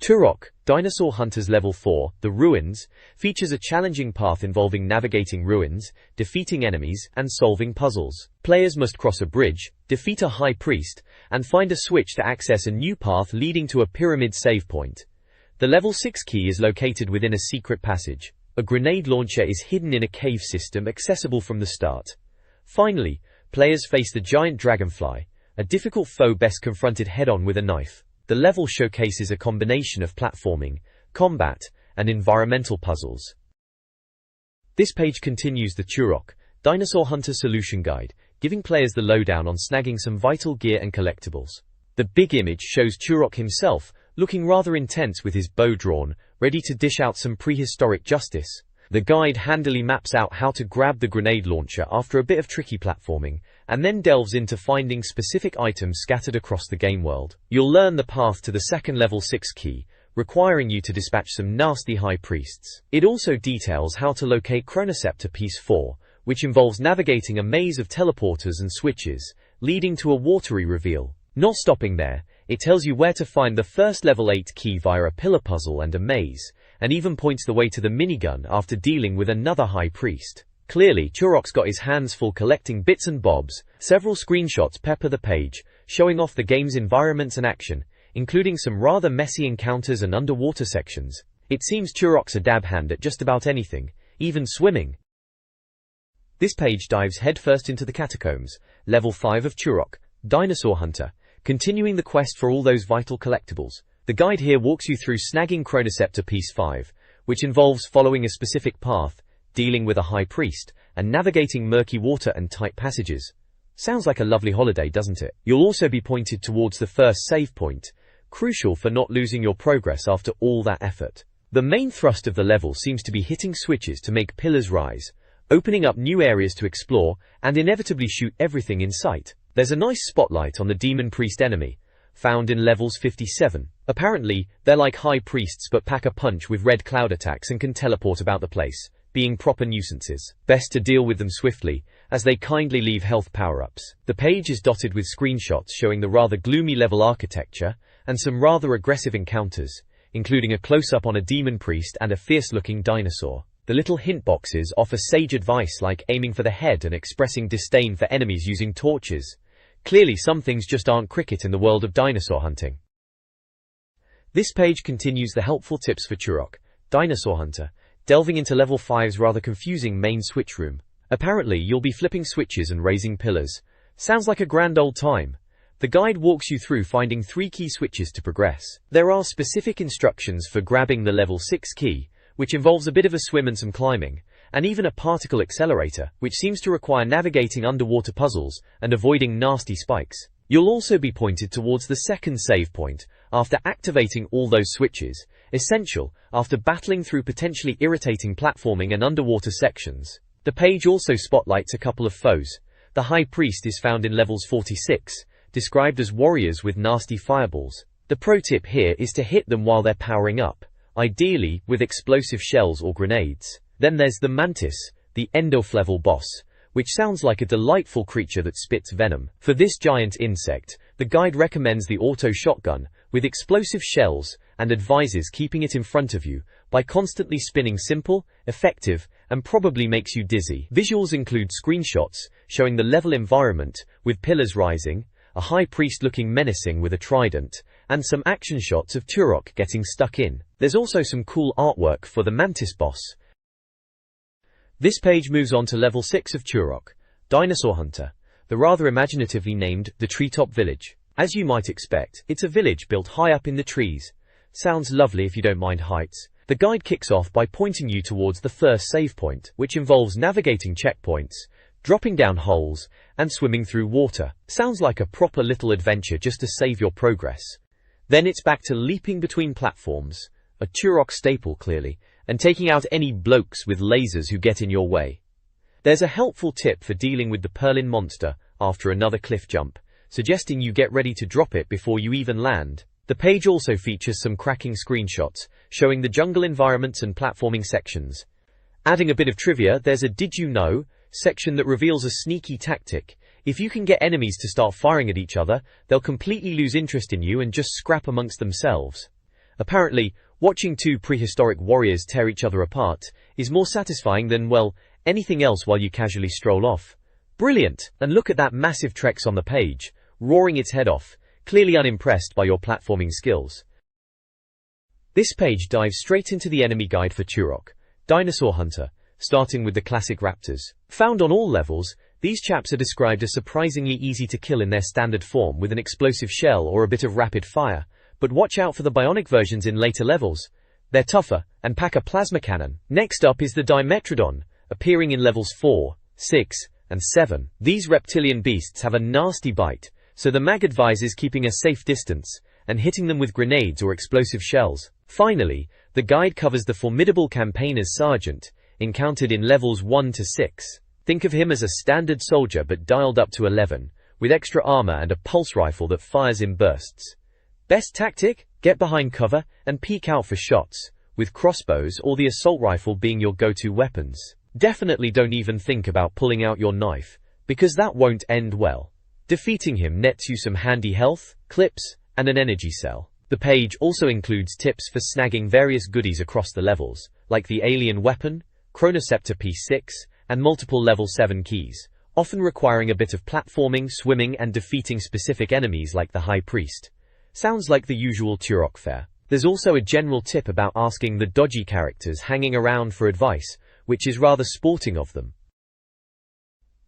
Turok, Dinosaur Hunters Level 4, The Ruins, features a challenging path involving navigating ruins, defeating enemies, and solving puzzles. Players must cross a bridge, defeat a high priest, and find a switch to access a new path leading to a pyramid save point. The Level 6 key is located within a secret passage. A grenade launcher is hidden in a cave system accessible from the start. Finally, players face the giant dragonfly, a difficult foe best confronted head-on with a knife. The level showcases a combination of platforming, combat, and environmental puzzles. This page continues the Turok, Dinosaur Hunter Solution Guide, giving players the lowdown on snagging some vital gear and collectibles. The big image shows Turok himself, looking rather intense with his bow drawn, ready to dish out some prehistoric justice. The guide handily maps out how to grab the grenade launcher after a bit of tricky platforming, and then delves into finding specific items scattered across the game world. You'll learn the path to the second Level 6 key, requiring you to dispatch some nasty high priests. It also details how to locate Chronoceptor Piece 4, which involves navigating a maze of teleporters and switches, leading to a watery reveal. Not stopping there, it tells you where to find the first Level 8 key via a pillar puzzle and a maze, and even points the way to the minigun after dealing with another high priest. Clearly, Turok's got his hands full collecting bits and bobs. Several screenshots pepper the page, showing off the game's environments and action, including some rather messy encounters and underwater sections. It seems Turok's a dab hand at just about anything, even swimming. This page dives headfirst into the catacombs, Level 5 of Turok, Dinosaur Hunter, continuing the quest for all those vital collectibles. The guide here walks you through snagging Chronoceptor Piece 5, which involves following a specific path, dealing with a high priest, and navigating murky water and tight passages. Sounds like a lovely holiday, doesn't it? You'll also be pointed towards the first save point, crucial for not losing your progress after all that effort. The main thrust of the level seems to be hitting switches to make pillars rise, opening up new areas to explore, and inevitably shoot everything in sight. There's a nice spotlight on the demon priest enemy, found in levels 57. Apparently, they're like high priests but pack a punch with red cloud attacks and can teleport about the place, being proper nuisances. Best to deal with them swiftly, as they kindly leave health power-ups. The page is dotted with screenshots showing the rather gloomy level architecture, and some rather aggressive encounters, including a close-up on a demon priest and a fierce-looking dinosaur. The little hint boxes offer sage advice like aiming for the head and expressing disdain for enemies using torches. Clearly some things just aren't cricket in the world of dinosaur hunting. This page continues the helpful tips for Turok, Dinosaur Hunter, delving into Level 5's rather confusing main switch room. Apparently you'll be flipping switches and raising pillars. Sounds like a grand old time. The guide walks you through finding 3 key switches to progress. There are specific instructions for grabbing the Level 6 key, which involves a bit of a swim and some climbing, and even a particle accelerator, which seems to require navigating underwater puzzles and avoiding nasty spikes. You'll also be pointed towards the second save point, after activating all those switches, essential after battling through potentially irritating platforming and underwater sections. The page also spotlights a couple of foes. The High Priest is found in levels 46, described as warriors with nasty fireballs. The pro tip here is to hit them while they're powering up, ideally with explosive shells or grenades. Then there's the Mantis, the end-of-level boss, which sounds like a delightful creature that spits venom. For this giant insect, the guide recommends the auto shotgun, with explosive shells, and advises keeping it in front of you, by constantly spinning simple, effective, and probably makes you dizzy. Visuals include screenshots, showing the level environment, with pillars rising, a high priest looking menacing with a trident, and some action shots of Turok getting stuck in. There's also some cool artwork for the Mantis boss. This page moves on to Level 6 of Turok, Dinosaur Hunter, the rather imaginatively named The Treetop Village. As you might expect, it's a village built high up in the trees. Sounds lovely if you don't mind heights. The guide kicks off by pointing you towards the first save point, which involves navigating checkpoints, dropping down holes, and swimming through water. Sounds like a proper little adventure just to save your progress. Then it's back to leaping between platforms, a Turok staple clearly, and taking out any blokes with lasers who get in your way. There's a helpful tip for dealing with the Perlin monster, after another cliff jump, suggesting you get ready to drop it before you even land. The page also features some cracking screenshots, showing the jungle environments and platforming sections. Adding a bit of trivia, there's a "Did you know?" section that reveals a sneaky tactic. If you can get enemies to start firing at each other, they'll completely lose interest in you and just scrap amongst themselves. Apparently, watching two prehistoric warriors tear each other apart is more satisfying than, well, anything else while you casually stroll off. Brilliant! And look at that massive Trex on the page, roaring its head off, clearly unimpressed by your platforming skills. This page dives straight into the enemy guide for Turok, Dinosaur Hunter, starting with the classic raptors. Found on all levels, these chaps are described as surprisingly easy to kill in their standard form with an explosive shell or a bit of rapid fire, but watch out for the bionic versions in later levels. They're tougher, and pack a plasma cannon. Next up is the Dimetrodon, appearing in levels 4, 6, and 7. These reptilian beasts have a nasty bite, so the mag advises keeping a safe distance, and hitting them with grenades or explosive shells. Finally, the guide covers the formidable Campaigner's Sergeant, encountered in levels 1 to 6. Think of him as a standard soldier but dialed up to 11, with extra armor and a pulse rifle that fires in bursts. Best tactic? Get behind cover and peek out for shots, with crossbows or the assault rifle being your go-to weapons. Definitely don't even think about pulling out your knife, because that won't end well. Defeating him nets you some handy health, clips, and an energy cell. The page also includes tips for snagging various goodies across the levels, like the alien weapon, Chronoceptor P6, and multiple level 7 keys, often requiring a bit of platforming, swimming, and defeating specific enemies like the High Priest. Sounds like the usual Turok fare. There's also a general tip about asking the dodgy characters hanging around for advice, which is rather sporting of them.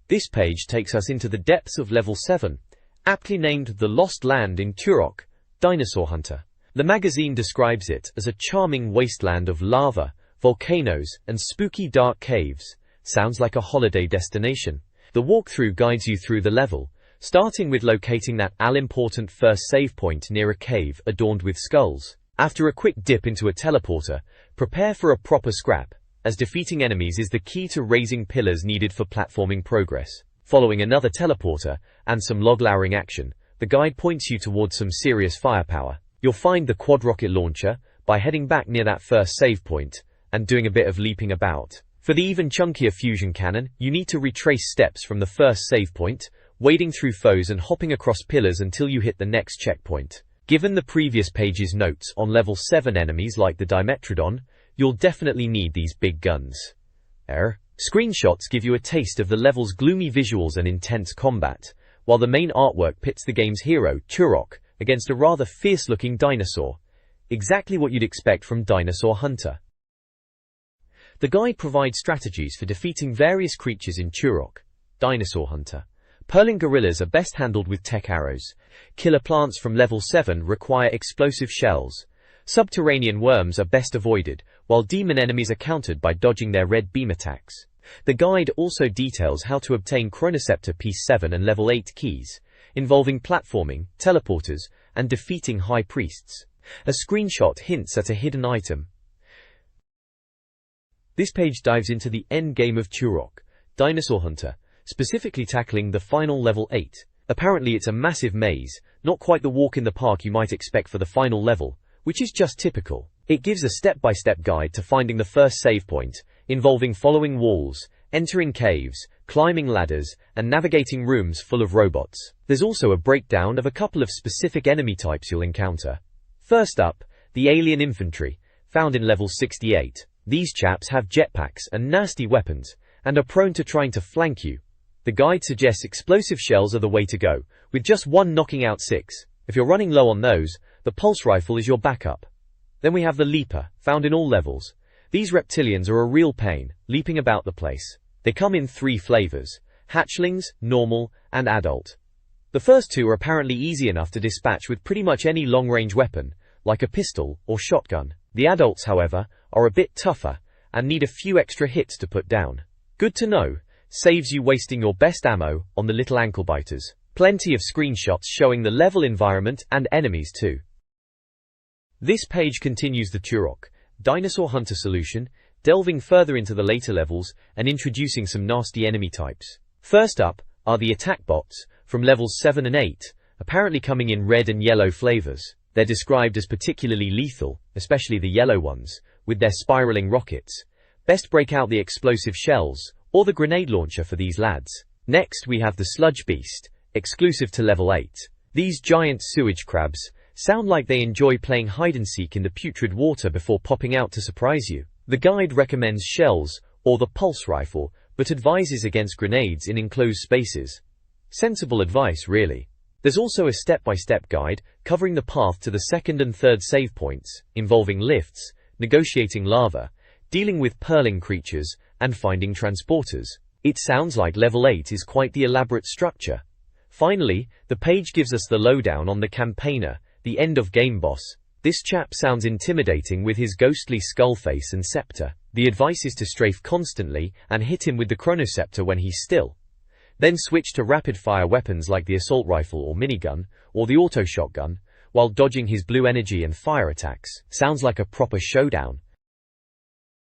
This page takes us into the depths of level 7, aptly named The Lost Land in Turok, Dinosaur Hunter. The magazine describes it as a charming wasteland of lava, volcanoes, and spooky dark caves. Sounds like a holiday destination. The walkthrough guides you through the level, starting with locating that all-important first save point near a cave adorned with skulls. After a quick dip into a teleporter, prepare for a proper scrap, as defeating enemies is the key to raising pillars needed for platforming progress. Following another teleporter, and some log-lowering action, the guide points you towards some serious firepower. You'll find the quad rocket launcher by heading back near that first save point, and doing a bit of leaping about. For the even chunkier fusion cannon, you need to retrace steps from the first save point, wading through foes and hopping across pillars until you hit the next checkpoint. Given the previous page's notes on level 7 enemies like the Dimetrodon, you'll definitely need these big guns. Screenshots give you a taste of the level's gloomy visuals and intense combat, while the main artwork pits the game's hero, Turok, against a rather fierce-looking dinosaur. Exactly what you'd expect from Dinosaur Hunter. The guide provides strategies for defeating various creatures in Turok, Dinosaur Hunter. Purling gorillas are best handled with tech arrows. Killer plants from level 7 require explosive shells. Subterranean worms are best avoided, while demon enemies are countered by dodging their red beam attacks. The guide also details how to obtain Chronoceptor P7 and level 8 keys, involving platforming, teleporters, and defeating high priests. A screenshot hints at a hidden item. This page dives into the end game of Turok, Dinosaur Hunter, specifically tackling the final level 8. Apparently it's a massive maze, not quite the walk in the park you might expect for the final level, which is just typical. It gives a step-by-step guide to finding the first save point, involving following walls, entering caves, climbing ladders, and navigating rooms full of robots. There's also a breakdown of a couple of specific enemy types you'll encounter. First up, the alien infantry, found in level 68. These chaps have jetpacks and nasty weapons, and are prone to trying to flank you. The guide suggests explosive shells are the way to go, with just one knocking out 6. If you're running low on those, the pulse rifle is your backup. Then we have the Leaper, found in all levels. These reptilians are a real pain, leaping about the place. They come in 3 flavors: hatchlings, normal, and adult. The first 2 are apparently easy enough to dispatch with pretty much any long-range weapon, like a pistol or shotgun. The adults, however, are a bit tougher, and need a few extra hits to put down. Good to know, saves you wasting your best ammo on the little ankle biters. Plenty of screenshots showing the level environment and enemies too. This page continues the Turok, Dinosaur Hunter solution, delving further into the later levels and introducing some nasty enemy types. First up are the attack bots, from levels 7 and 8, apparently coming in red and yellow flavors. They're described as particularly lethal, especially the yellow ones, with their spiraling rockets. Best break out the explosive shells, or the grenade launcher for these lads. Next we have the Sludge Beast, exclusive to level 8. These giant sewage crabs sound like they enjoy playing hide-and-seek in the putrid water before popping out to surprise you. The guide recommends shells, or the pulse rifle, but advises against grenades in enclosed spaces. Sensible advice, really. There's also a step-by-step guide covering the path to the second and third save points, involving lifts, negotiating lava, dealing with purling creatures, and finding transporters. It sounds like level 8 is quite the elaborate structure. Finally, the page gives us the lowdown on the campaigner, the end-of-game boss. This chap sounds intimidating with his ghostly skull face and scepter. The advice is to strafe constantly and hit him with the chronoscepter when he's still. Then switch to rapid-fire weapons like the assault rifle or minigun, or the auto shotgun, while dodging his blue energy and fire attacks. Sounds like a proper showdown.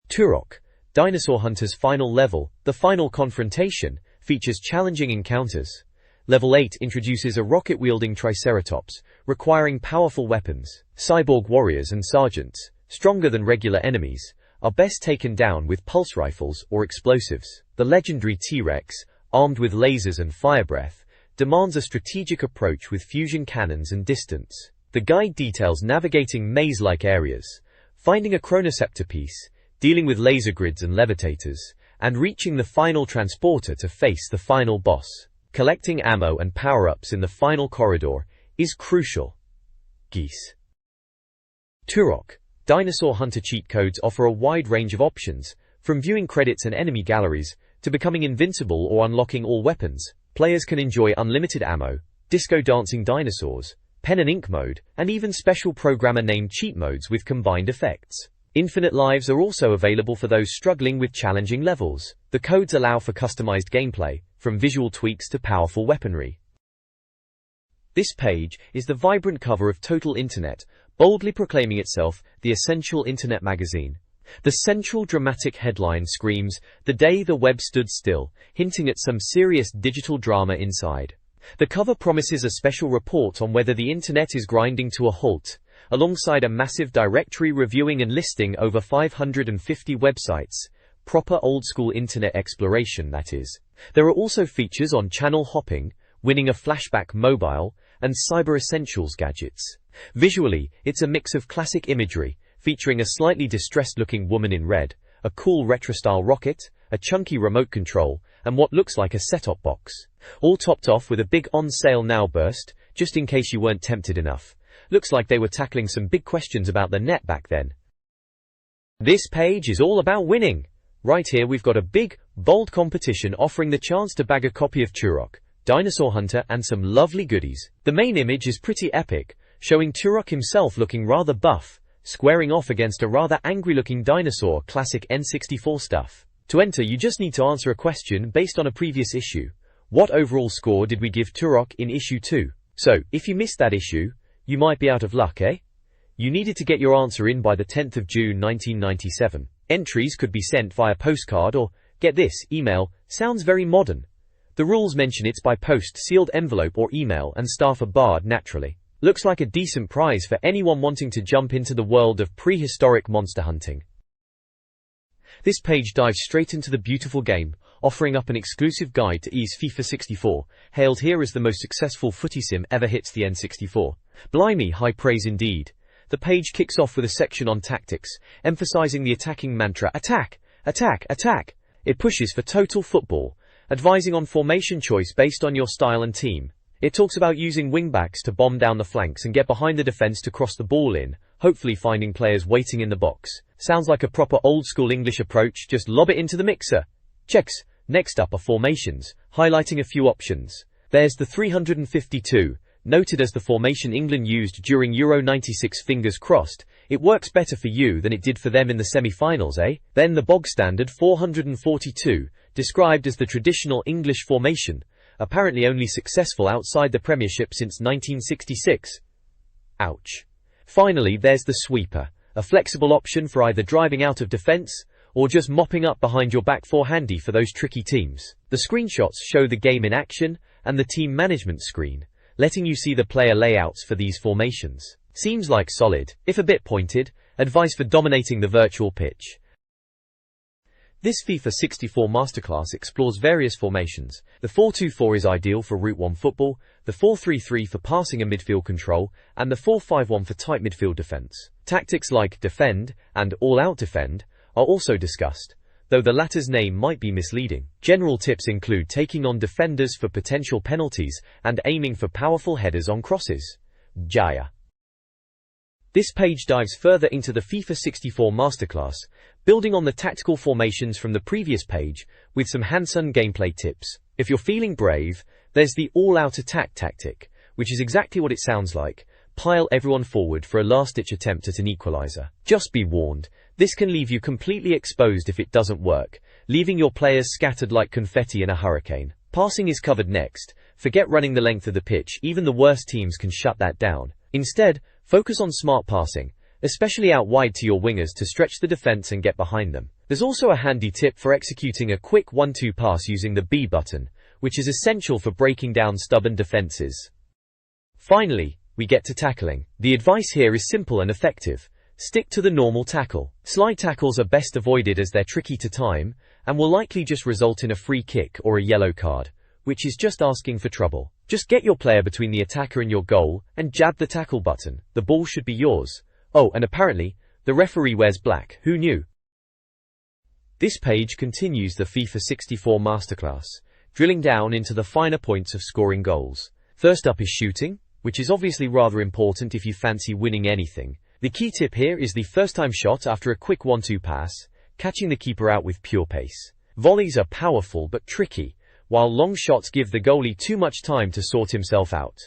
Turok, Dinosaur Hunter's final level, the final confrontation, features challenging encounters. Level 8 introduces a rocket-wielding Triceratops, requiring powerful weapons. Cyborg warriors and sergeants, stronger than regular enemies, are best taken down with pulse rifles or explosives. The legendary T-Rex, armed with lasers and fire breath, demands a strategic approach with fusion cannons and distance. The guide details navigating maze-like areas, finding a chronoscepter piece, dealing with laser grids and levitators, and reaching the final transporter to face the final boss. Collecting ammo and power-ups in the final corridor is crucial. Geese. Turok, Dinosaur Hunter cheat codes offer a wide range of options, from viewing credits and enemy galleries, to becoming invincible or unlocking all weapons. Players can enjoy unlimited ammo, disco dancing dinosaurs, pen and ink mode, and even special programmer-named cheat modes with combined effects. Infinite lives are also available for those struggling with challenging levels. The codes allow for customized gameplay, from visual tweaks to powerful weaponry. This page is the vibrant cover of Total Internet, boldly proclaiming itself the essential internet magazine. The central dramatic headline screams, "The day the web stood still," hinting at some serious digital drama inside. The cover promises a special report on whether the internet is grinding to a halt, alongside a massive directory reviewing and listing over 550 websites. Proper old-school internet exploration, that is. There are also features on channel hopping, winning a flashback mobile, and cyber essentials gadgets. Visually, it's a mix of classic imagery, featuring a slightly distressed-looking woman in red, a cool retro-style rocket, a chunky remote control, and what looks like a set-top box. All topped off with a big on-sale now burst, just in case you weren't tempted enough. Looks like they were tackling some big questions about the net back then. This page is all about winning. Right here we've got a big, bold competition offering the chance to bag a copy of Turok, Dinosaur Hunter, and some lovely goodies. The main image is pretty epic, showing Turok himself looking rather buff, squaring off against a rather angry-looking dinosaur, classic N64 stuff. To enter, you just need to answer a question based on a previous issue. What overall score did we give Turok in issue 2? So, if you missed that issue, you might be out of luck, eh? You needed to get your answer in by the 10th of June 1997. Entries could be sent via postcard or, get this, email. Sounds very modern. The rules mention it's by post, sealed envelope or email, and staff are barred naturally. Looks like a decent prize for anyone wanting to jump into the world of prehistoric monster hunting. This page dives straight into the beautiful game, offering up an exclusive guide to ease FIFA 64, hailed here as the most successful footy sim ever hits the N64. Blimey, high praise indeed. The page kicks off with a section on tactics, emphasizing the attacking mantra, attack, attack, attack. It pushes for total football, advising on formation choice based on your style and team. It talks about using wingbacks to bomb down the flanks and get behind the defense to cross the ball in, hopefully finding players waiting in the box. Sounds like a proper old-school English approach, just lob it into the mixer. Checks. Next up are formations, highlighting a few options. There's the 352, noted as the formation England used during Euro 96, fingers crossed. It works better for you than it did for them in the semi-finals, eh? Then the bog-standard 442, described as the traditional English formation, apparently only successful outside the Premiership since 1966. Ouch. Finally, there's the sweeper, a flexible option for either driving out of defense or just mopping up behind your back four handy for those tricky teams. The screenshots show the game in action and the team management screen, letting you see the player layouts for these formations. Seems like solid, if a bit pointed, advice for dominating the virtual pitch. This FIFA 64 masterclass explores various formations. The 4-2-4 is ideal for Route 1 football, the 4-3-3 for passing and midfield control, and the 4-5-1 for tight midfield defense. Tactics like defend and all-out defend are also discussed, though the latter's name might be misleading. General tips include taking on defenders for potential penalties and aiming for powerful headers on crosses. Jaya. This page dives further into the FIFA 64 masterclass, building on the tactical formations from the previous page with some hands-on gameplay tips. If you're feeling brave, there's the all-out attack tactic, which is exactly what it sounds like. Pile everyone forward for a last-ditch attempt at an equalizer. Just be warned, this can leave you completely exposed if it doesn't work, leaving your players scattered like confetti in a hurricane. Passing is covered next. Forget running the length of the pitch, even the worst teams can shut that down. Instead, focus on smart passing, especially out wide to your wingers to stretch the defense and get behind them. There's also a handy tip for executing a quick 1-2 pass using the B button, which is essential for breaking down stubborn defenses. Finally, we get to tackling. The advice here is simple and effective. Stick to the normal tackle. Slide tackles are best avoided as they're tricky to time and will likely just result in a free kick or a yellow card, which is just asking for trouble. Just get your player between the attacker and your goal and jab the tackle button. The ball should be yours. Oh, and apparently, the referee wears black. Who knew? This page continues the FIFA 64 masterclass, drilling down into the finer points of scoring goals. First up is shooting, which is obviously rather important if you fancy winning anything. The key tip here is the first-time shot after a quick 1-2 pass, catching the keeper out with pure pace. Volleys are powerful but tricky, while long shots give the goalie too much time to sort himself out.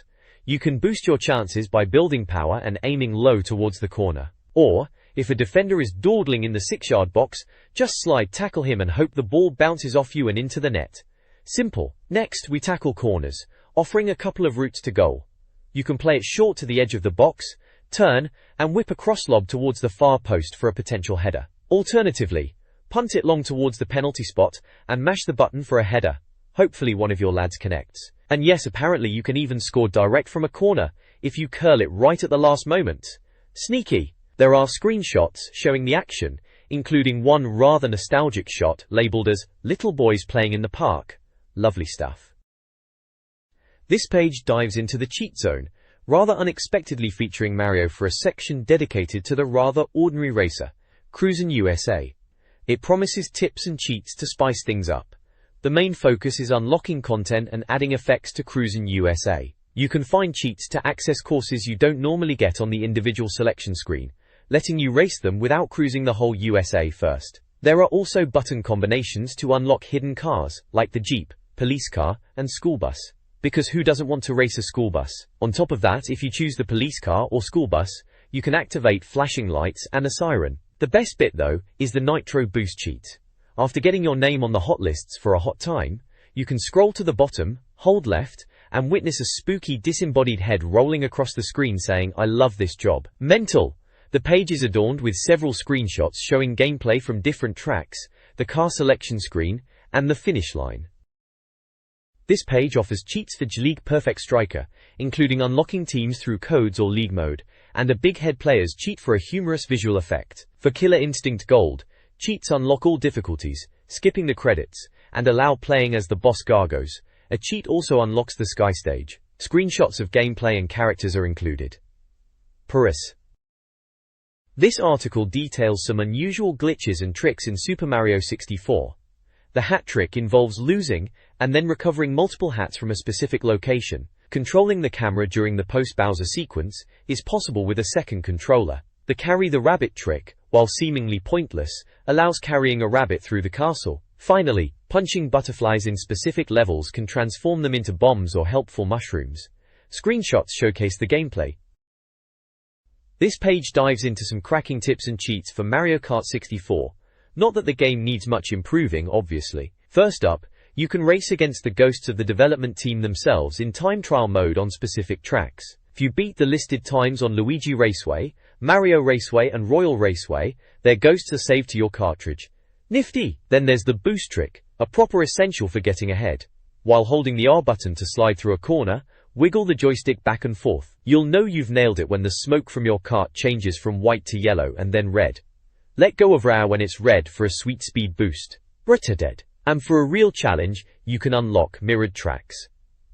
You can boost your chances by building power and aiming low towards the corner. Or, if a defender is dawdling in the 6-yard box, just slide tackle him and hope the ball bounces off you and into the net. Simple. Next, we tackle corners, offering a couple of routes to goal. You can play it short to the edge of the box, turn, and whip a cross lob towards the far post for a potential header. Alternatively, punt it long towards the penalty spot and mash the button for a header. Hopefully one of your lads connects. And yes, apparently you can even score direct from a corner if you curl it right at the last moment. Sneaky. There are screenshots showing the action, including one rather nostalgic shot labeled as "Little Boys Playing in the Park." Lovely stuff. This page dives into the cheat zone, rather unexpectedly featuring Mario for a section dedicated to the rather ordinary racer, Cruisin' USA. It promises tips and cheats to spice things up. The main focus is unlocking content and adding effects to Cruisin' USA. You can find cheats to access courses you don't normally get on the individual selection screen, letting you race them without cruising the whole USA first. There are also button combinations to unlock hidden cars, like the Jeep, police car, and school bus. Because who doesn't want to race a school bus? On top of that, if you choose the police car or school bus, you can activate flashing lights and a siren. The best bit though, is the Nitro Boost cheat. After getting your name on the hot lists for a hot time, you can scroll to the bottom, hold left, and witness a spooky disembodied head rolling across the screen saying, "I love this job." Mental! The page is adorned with several screenshots showing gameplay from different tracks, the car selection screen, and the finish line. This page offers cheats for J-League Perfect Striker, including unlocking teams through codes or league mode, and a big head player's cheat for a humorous visual effect. For Killer Instinct Gold, cheats unlock all difficulties, skipping the credits, and allow playing as the boss Gargos. A cheat also unlocks the Sky Stage. Screenshots of gameplay and characters are included. Paris. This article details some unusual glitches and tricks in Super Mario 64. The hat trick involves losing and then recovering multiple hats from a specific location. Controlling the camera during the post-Bowser sequence is possible with a second controller. The Carry the Rabbit trick, while seemingly pointless, allows carrying a rabbit through the castle. Finally, punching butterflies in specific levels can transform them into bombs or helpful mushrooms. Screenshots showcase the gameplay. This page dives into some cracking tips and cheats for Mario Kart 64. Not that the game needs much improving, obviously. First up, you can race against the ghosts of the development team themselves in time trial mode on specific tracks. If you beat the listed times on Luigi Raceway, Mario Raceway and Royal Raceway, their ghosts are saved to your cartridge. Nifty! Then there's the boost trick, a proper essential for getting ahead. While holding the R button to slide through a corner, wiggle the joystick back and forth. You'll know you've nailed it when the smoke from your kart changes from white to yellow and then red. Let go of RAW when it's red for a sweet speed boost. Dead. And for a real challenge, you can unlock mirrored tracks.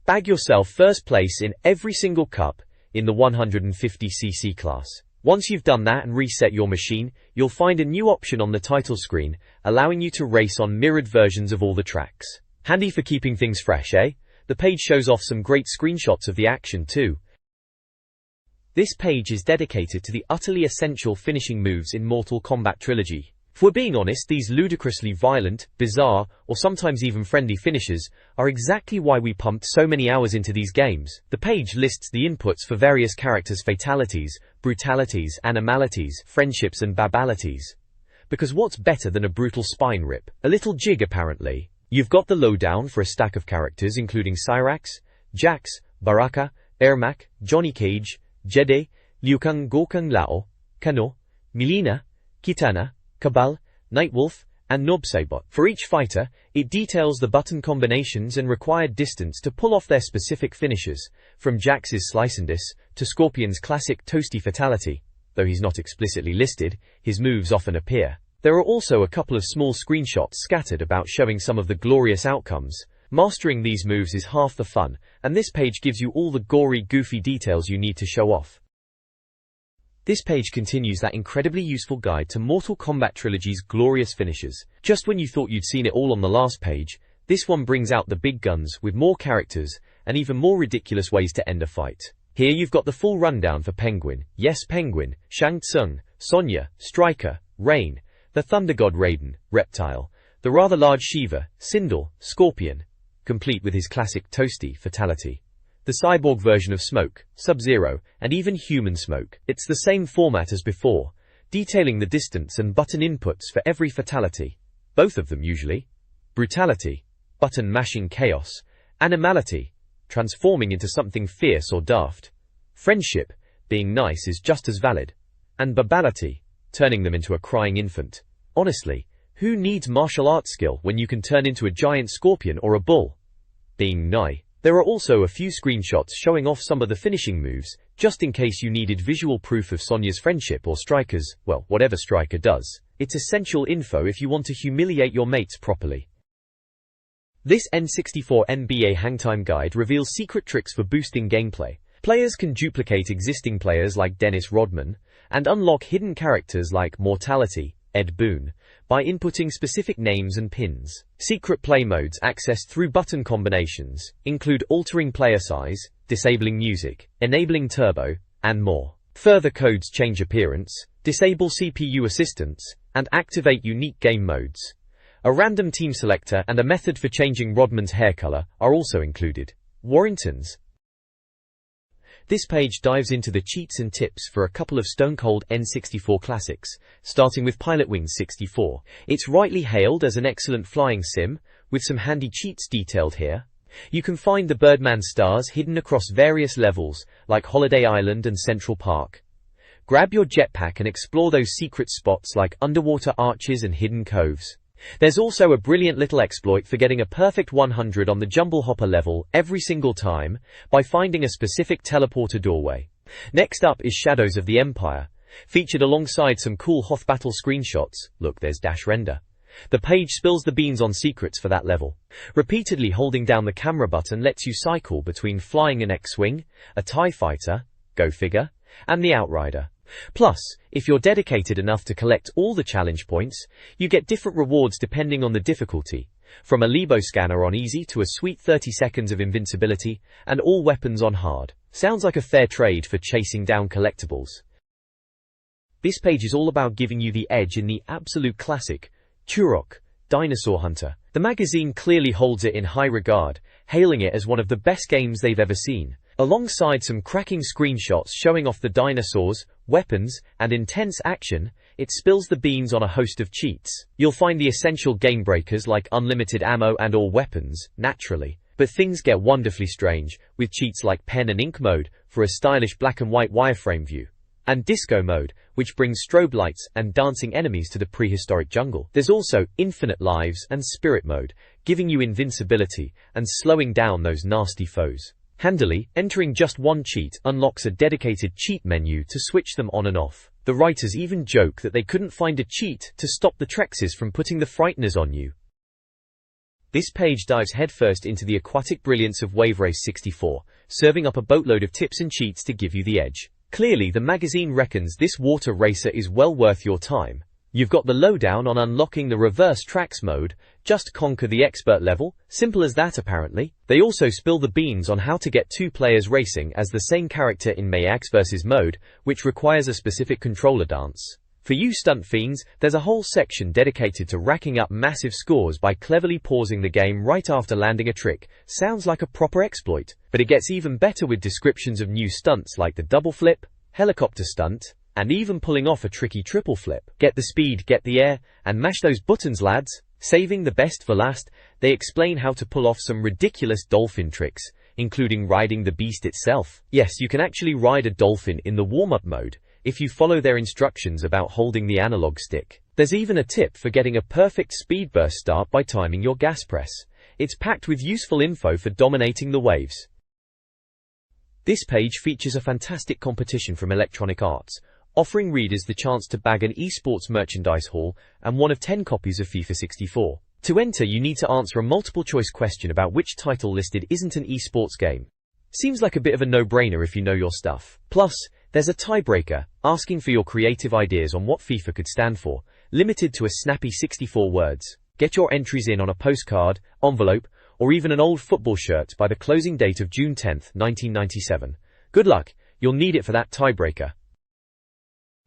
Bag yourself first place in every single cup in the 150cc class. Once you've done that and reset your machine, you'll find a new option on the title screen, allowing you to race on mirrored versions of all the tracks. Handy for keeping things fresh, eh? The page shows off some great screenshots of the action too. This page is dedicated to the utterly essential finishing moves in Mortal Kombat Trilogy. If we're being honest, these ludicrously violent, bizarre, or sometimes even friendly finishes are exactly why we pumped so many hours into these games. The page lists the inputs for various characters' fatalities, brutalities, animalities, friendships and babalities. Because what's better than a brutal spine rip? A little jig apparently. You've got the lowdown for a stack of characters including Cyrax, Jax, Baraka, Ermac, Johnny Cage, Jedi, Liu Kang, Gorkang Lao, Kano, Mileena, Kitana, Cabal, Nightwolf, and Nobsaibot. For each fighter, it details the button combinations and required distance to pull off their specific finishes, from Jax's Slice and Dice to Scorpion's classic Toasty Fatality. Though he's not explicitly listed, his moves often appear. There are also a couple of small screenshots scattered about showing some of the glorious outcomes. Mastering these moves is half the fun, and this page gives you all the gory, goofy details you need to show off. This page continues that incredibly useful guide to Mortal Kombat Trilogy's glorious finishes. Just when you thought you'd seen it all on the last page, this one brings out the big guns with more characters and even more ridiculous ways to end a fight. Here you've got the full rundown for Penguin, yes Penguin, Shang Tsung, Sonya, Stryker, Rain, the Thunder God Raiden, Reptile, the rather large Shiva, Sindel, Scorpion, complete with his classic Toasty Fatality. The cyborg version of Smoke, Sub-Zero, and even Human Smoke. It's the same format as before, detailing the distance and button inputs for every fatality. Both of them usually. Brutality, button mashing chaos. Animality, transforming into something fierce or daft. Friendship, being nice is just as valid. And babality, turning them into a crying infant. Honestly, who needs martial arts skill when you can turn into a giant scorpion or a bull? Being nigh. There are also a few screenshots showing off some of the finishing moves, just in case you needed visual proof of Sonya's friendship or Stryker's, well, whatever Stryker does. It's essential info if you want to humiliate your mates properly. This N64 NBA Hangtime Guide reveals secret tricks for boosting gameplay. Players can duplicate existing players like Dennis Rodman, and unlock hidden characters like Mortality, Ed Boon, by inputting specific names and pins. Secret play modes accessed through button combinations include altering player size, disabling music, enabling turbo, and more. Further codes change appearance, disable CPU assistance, and activate unique game modes. A random team selector and a method for changing Rodman's hair color are also included. Warrington's. This page dives into the cheats and tips for a couple of stone-cold N64 classics, starting with Pilotwings 64. It's rightly hailed as an excellent flying sim, with some handy cheats detailed here. You can find the Birdman stars hidden across various levels, like Holiday Island and Central Park. Grab your jetpack and explore those secret spots like underwater arches and hidden coves. There's also a brilliant little exploit for getting a perfect 100 on the Jumble Hopper level every single time by finding a specific teleporter doorway. Next up is Shadows of the Empire, featured alongside some cool Hoth battle screenshots. Look, there's dash render. The page spills the beans on secrets for that level. Repeatedly holding down the camera button lets you cycle between flying an X-Wing, a TIE fighter, go figure, and the Outrider. Plus, if you're dedicated enough to collect all the challenge points, you get different rewards depending on the difficulty, from a Lebo scanner on easy to a sweet 30 seconds of invincibility, and all weapons on hard. Sounds like a fair trade for chasing down collectibles. This page is all about giving you the edge in the absolute classic, Turok, Dinosaur Hunter. The magazine clearly holds it in high regard, hailing it as one of the best games they've ever seen. Alongside some cracking screenshots showing off the dinosaurs, weapons, and intense action, it spills the beans on a host of cheats. You'll find the essential game breakers like unlimited ammo and all weapons, naturally. But things get wonderfully strange, with cheats like pen and ink mode for a stylish black and white wireframe view. and disco mode, which brings strobe lights and dancing enemies to the prehistoric jungle. There's also infinite lives and spirit mode, giving you invincibility and slowing down those nasty foes. Handily, entering just one cheat unlocks a dedicated cheat menu to switch them on and off. The writers even joke that they couldn't find a cheat to stop the Trexes from putting the Frighteners on you. This page dives headfirst into the aquatic brilliance of Wave Race 64, serving up a boatload of tips and cheats to give you the edge. Clearly, the magazine reckons this water racer is well worth your time. You've got the lowdown on unlocking the reverse tracks mode, just conquer the expert level, simple as that apparently. They also spill the beans on how to get 2 players racing as the same character in Mayax vs mode, which requires a specific controller dance. For you stunt fiends, there's a whole section dedicated to racking up massive scores by cleverly pausing the game right after landing a trick. Sounds like a proper exploit, but it gets even better with descriptions of new stunts like the double flip, helicopter stunt, and even pulling off a tricky triple flip. Get the speed, get the air, and mash those buttons, lads. Saving the best for last, they explain how to pull off some ridiculous dolphin tricks, including riding the beast itself. Yes, you can actually ride a dolphin in the warm-up mode, if you follow their instructions about holding the analog stick. There's even a tip for getting a perfect speed burst start by timing your gas press. It's packed with useful info for dominating the waves. This page features a fantastic competition from Electronic Arts, offering readers the chance to bag an esports merchandise haul and one of 10 copies of FIFA 64. To enter, you need to answer a multiple-choice question about which title listed isn't an esports game. Seems like a bit of a no-brainer if you know your stuff. Plus, there's a tiebreaker, asking for your creative ideas on what FIFA could stand for, limited to a snappy 64 words. Get your entries in on a postcard, envelope, or even an old football shirt by the closing date of June 10, 1997. Good luck, you'll need it for that tiebreaker.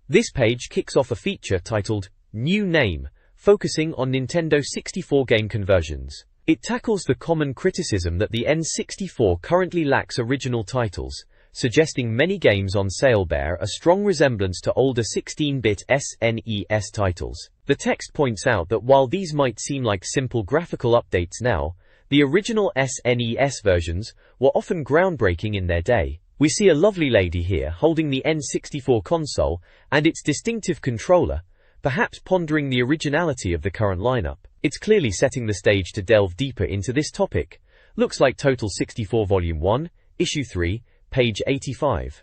This page kicks off a feature titled New Name, focusing on Nintendo 64 game conversions. It tackles the common criticism that the N64 currently lacks original titles, suggesting many games on sale bear a strong resemblance to older 16-bit SNES titles. The text points out that while these might seem like simple graphical updates now, the original SNES versions were often groundbreaking in their day. We see a lovely lady here holding the N64 console and its distinctive controller, perhaps pondering the originality of the current lineup. It's clearly setting the stage to delve deeper into this topic. Looks like Total 64 Volume 1, Issue 3, page 85.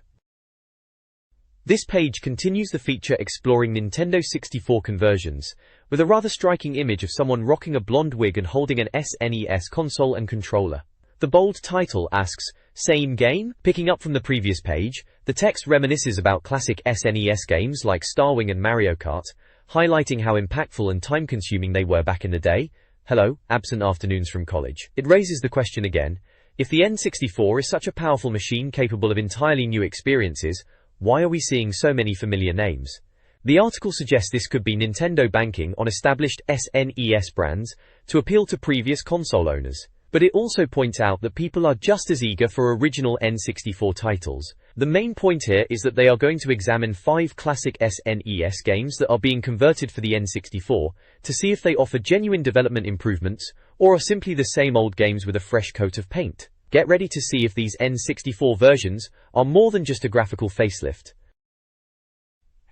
This page continues the feature exploring Nintendo 64 conversions, with a rather striking image of someone rocking a blonde wig and holding an SNES console and controller. The bold title asks, "Same game?" Picking up from the previous page, the text reminisces about classic SNES games like Starwing and Mario Kart, highlighting how impactful and time-consuming they were back in the day. Hello, absent afternoons from college. It raises the question again, if the N64 is such a powerful machine capable of entirely new experiences, why are we seeing so many familiar names? The article suggests this could be Nintendo banking on established SNES brands to appeal to previous console owners. But it also points out that people are just as eager for original N64 titles. The main point here is that they are going to examine 5 classic SNES games that are being converted for the N64 to see if they offer genuine development improvements or are simply the same old games with a fresh coat of paint. Get ready to see if these N64 versions are more than just a graphical facelift.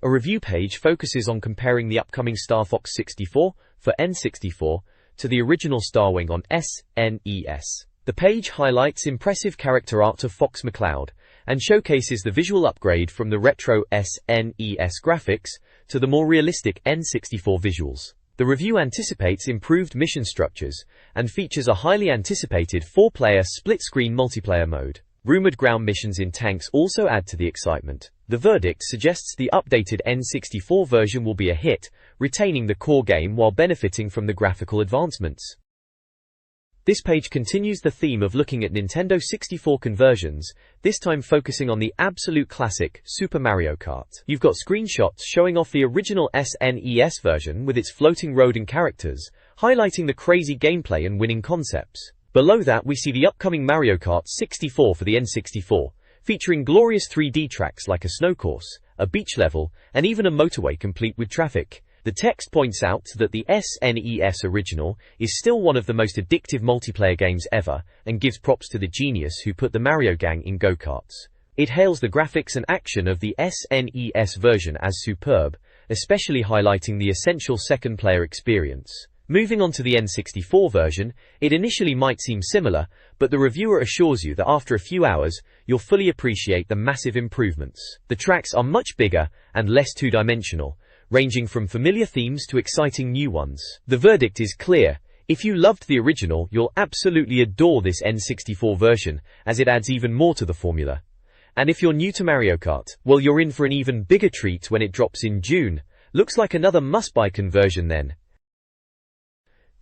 A review page focuses on comparing the upcoming Star Fox 64 for N64 to the original Starwing on SNES. The page highlights impressive character art of Fox McCloud and showcases the visual upgrade from the retro SNES graphics to the more realistic N64 visuals. The review anticipates improved mission structures and features a highly anticipated 4-player split-screen multiplayer mode. Rumored ground missions in tanks also add to the excitement. The verdict suggests the updated N64 version will be a hit, retaining the core game while benefiting from the graphical advancements. This page continues the theme of looking at Nintendo 64 conversions, this time focusing on the absolute classic, Super Mario Kart. You've got screenshots showing off the original SNES version with its floating road and characters, highlighting the crazy gameplay and winning concepts. Below that we see the upcoming Mario Kart 64 for the N64, featuring glorious 3D tracks like a snow course, a beach level, and even a motorway complete with traffic. The text points out that the SNES original is still one of the most addictive multiplayer games ever, and gives props to the genius who put the Mario gang in go-karts. It hails the graphics and action of the SNES version as superb, especially highlighting the essential second-player experience. Moving on to the N64 version, it initially might seem similar, but the reviewer assures you that after a few hours, you'll fully appreciate the massive improvements. The tracks are much bigger and less two-dimensional, ranging from familiar themes to exciting new ones. The verdict is clear. If you loved the original, you'll absolutely adore this N64 version, as it adds even more to the formula. And if you're new to Mario Kart, well, you're in for an even bigger treat when it drops in June. Looks like another must-buy conversion then.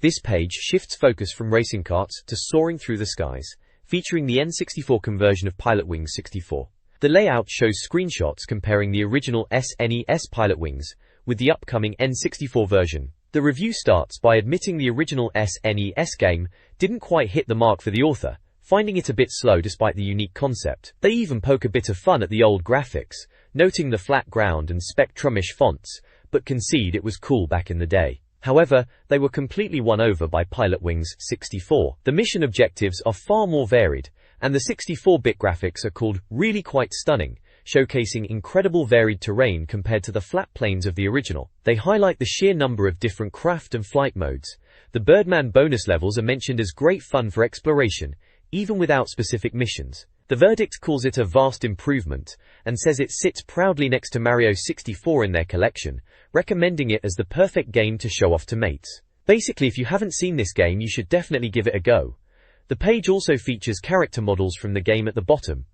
This page shifts focus from racing karts to soaring through the skies, featuring the N64 conversion of Pilotwings 64. The layout shows screenshots comparing the original SNES Pilotwings with the upcoming N64 version. The review starts by admitting the original SNES game didn't quite hit the mark for the author, finding it a bit slow despite the unique concept. They even poke a bit of fun at the old graphics, noting the flat ground and Spectrumish fonts, but concede it was cool back in the day. However, they were completely won over by Pilotwings 64. The mission objectives are far more varied, and the 64-bit graphics are called really quite stunning, showcasing incredible varied terrain compared to the flat plains of the original. They highlight the sheer number of different craft and flight modes. The Birdman bonus levels are mentioned as great fun for exploration, even without specific missions. The verdict calls it a vast improvement, and says it sits proudly next to Mario 64 in their collection, recommending it as the perfect game to show off to mates. Basically, if you haven't seen this game, you should definitely give it a go. The page also features character models from the game at the bottom.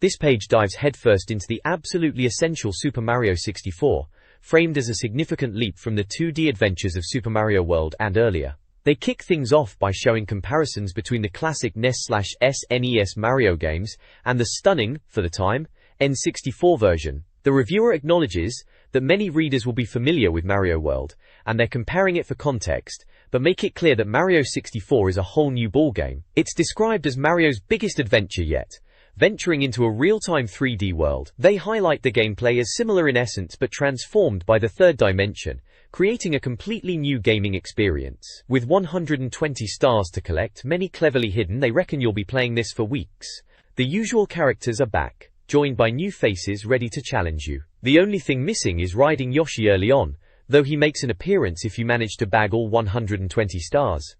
This page dives headfirst into the absolutely essential Super Mario 64, framed as a significant leap from the 2D adventures of Super Mario World and earlier. They kick things off by showing comparisons between the classic NES/SNES Mario games and the stunning, for the time, N64 version. The reviewer acknowledges that many readers will be familiar with Mario World, and they're comparing it for context, but make it clear that Mario 64 is a whole new ballgame. It's described as Mario's biggest adventure yet, venturing into a real-time 3D world. They highlight the gameplay as similar in essence but transformed by the third dimension, creating a completely new gaming experience. With 120 stars to collect, many cleverly hidden, they reckon you'll be playing this for weeks. The usual characters are back, joined by new faces ready to challenge you. The only thing missing is riding Yoshi early on, though he makes an appearance if you manage to bag all 120 stars.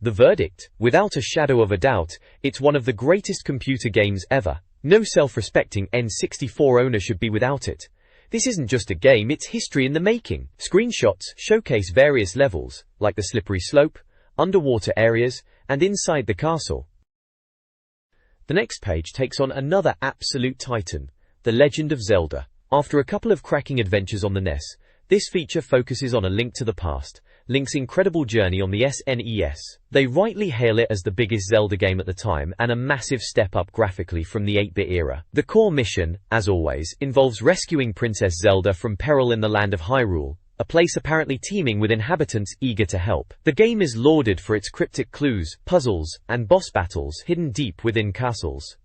The verdict, without a shadow of a doubt, it's one of the greatest computer games ever. No self-respecting N64 owner should be without it. This isn't just a game, it's history in the making. Screenshots showcase various levels, like the slippery slope, underwater areas, and inside the castle. The next page takes on another absolute titan, The Legend of Zelda. After a couple of cracking adventures on the NES, this feature focuses on A Link to the Past, Link's incredible journey on the SNES. They rightly hail it as the biggest Zelda game at the time and a massive step up graphically from the 8-bit era. The core mission, as always, involves rescuing Princess Zelda from peril in the land of Hyrule, a place apparently teeming with inhabitants eager to help. The game is lauded for its cryptic clues, puzzles, and boss battles hidden deep within castles.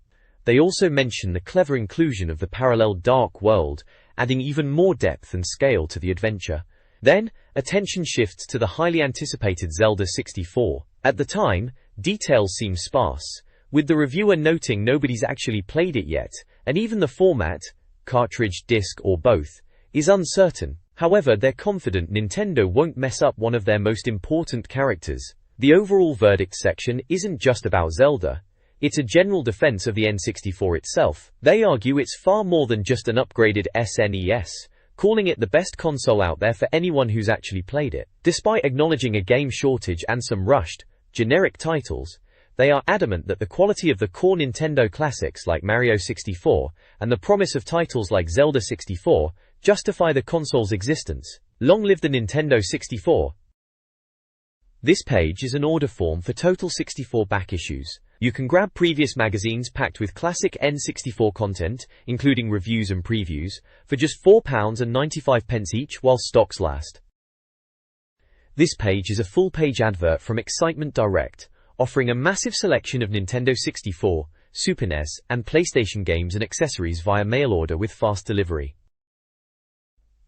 They also mention the clever inclusion of the parallel dark world, adding even more depth and scale to the adventure. Then, attention shifts to the highly anticipated Zelda 64. At the time, details seem sparse, with the reviewer noting nobody's actually played it yet, and even the format, cartridge, disc, or both, is uncertain. However, they're confident Nintendo won't mess up one of their most important characters. The overall verdict section isn't just about Zelda. It's a general defense of the N64 itself. They argue it's far more than just an upgraded SNES, calling it the best console out there for anyone who's actually played it. Despite acknowledging a game shortage and some rushed, generic titles, they are adamant that the quality of the core Nintendo classics like Mario 64 and the promise of titles like Zelda 64 justify the console's existence. Long live the Nintendo 64! This page is an order form for total 64 back issues. You can grab previous magazines packed with classic N64 content, including reviews and previews, for just £4.95 each while stocks last. This page is a full-page advert from Excitement Direct, offering a massive selection of Nintendo 64, Super NES, and PlayStation games and accessories via mail order with fast delivery.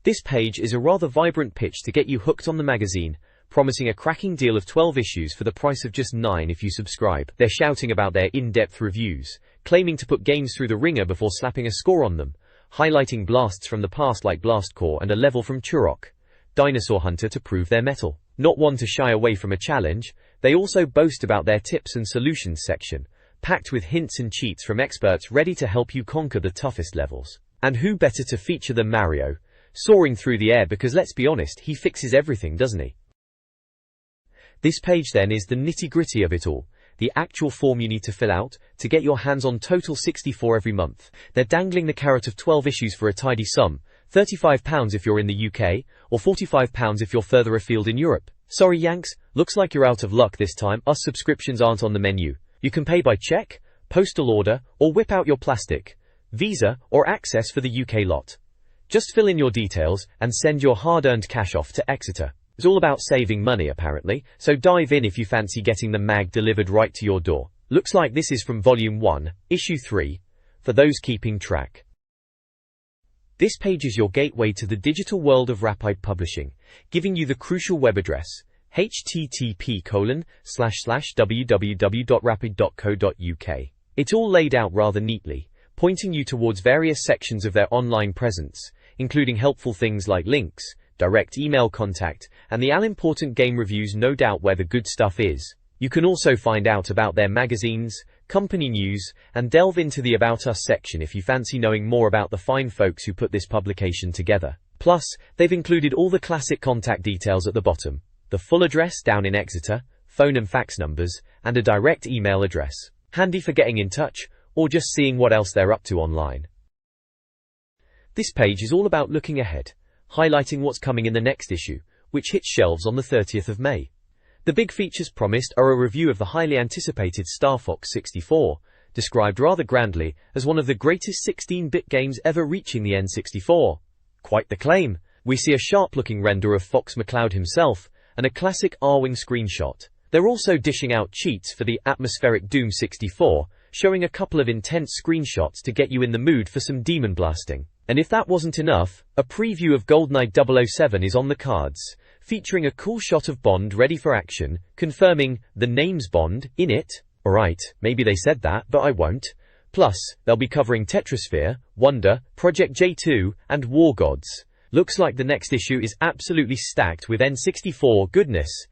This page is a rather vibrant pitch to get you hooked on the magazine, promising a cracking deal of 12 issues for the price of just 9 if you subscribe. They're shouting about their in-depth reviews, claiming to put games through the ringer before slapping a score on them, highlighting blasts from the past like Blast Core and a level from Turok, Dinosaur Hunter to prove their mettle. Not one to shy away from a challenge, they also boast about their tips and solutions section, packed with hints and cheats from experts ready to help you conquer the toughest levels. And who better to feature than Mario, soaring through the air because let's be honest, he fixes everything, doesn't he? This page then is the nitty-gritty of it all, the actual form you need to fill out to get your hands on Total 64 every month. They're dangling the carrot of 12 issues for a tidy sum, £35 if you're in the UK, or £45 if you're further afield in Europe. Sorry Yanks, looks like you're out of luck this time. Us subscriptions aren't on the menu. You can pay by check, postal order, or whip out your plastic, Visa, or access for the UK lot. Just fill in your details and send your hard-earned cash off to Exeter. It's all about saving money apparently, so dive in if you fancy getting the mag delivered right to your door. Looks like this is from Volume 1, Issue 3, for those keeping track. This page is your gateway to the digital world of Rapide Publishing, giving you the crucial web address, http://www.rapide.co.uk. It's all laid out rather neatly, pointing you towards various sections of their online presence, including helpful things like links, direct email contact, and the all-important game reviews, no doubt where the good stuff is. You can also find out about their magazines, company news, and delve into the About Us section if you fancy knowing more about the fine folks who put this publication together. Plus, they've included all the classic contact details at the bottom, the full address down in Exeter, phone and fax numbers, and a direct email address. Handy for getting in touch, or just seeing what else they're up to online. This page is all about looking ahead, highlighting what's coming in the next issue, which hits shelves on the 30th of May. The big features promised are a review of the highly anticipated Star Fox 64, described rather grandly as one of the greatest 16-bit games ever reaching the N64. Quite the claim. We see a sharp-looking render of Fox McCloud himself, and a classic R-Wing screenshot. They're also dishing out cheats for the atmospheric Doom 64, showing a couple of intense screenshots to get you in the mood for some demon blasting. And if that wasn't enough, a preview of GoldenEye 007 is on the cards, featuring a cool shot of Bond ready for action, confirming the name's Bond in it. Alright, maybe they said that, but I won't. Plus, they'll be covering Tetrasphere, Wonder, Project J2, and War Gods. Looks like the next issue is absolutely stacked with N64 goodness.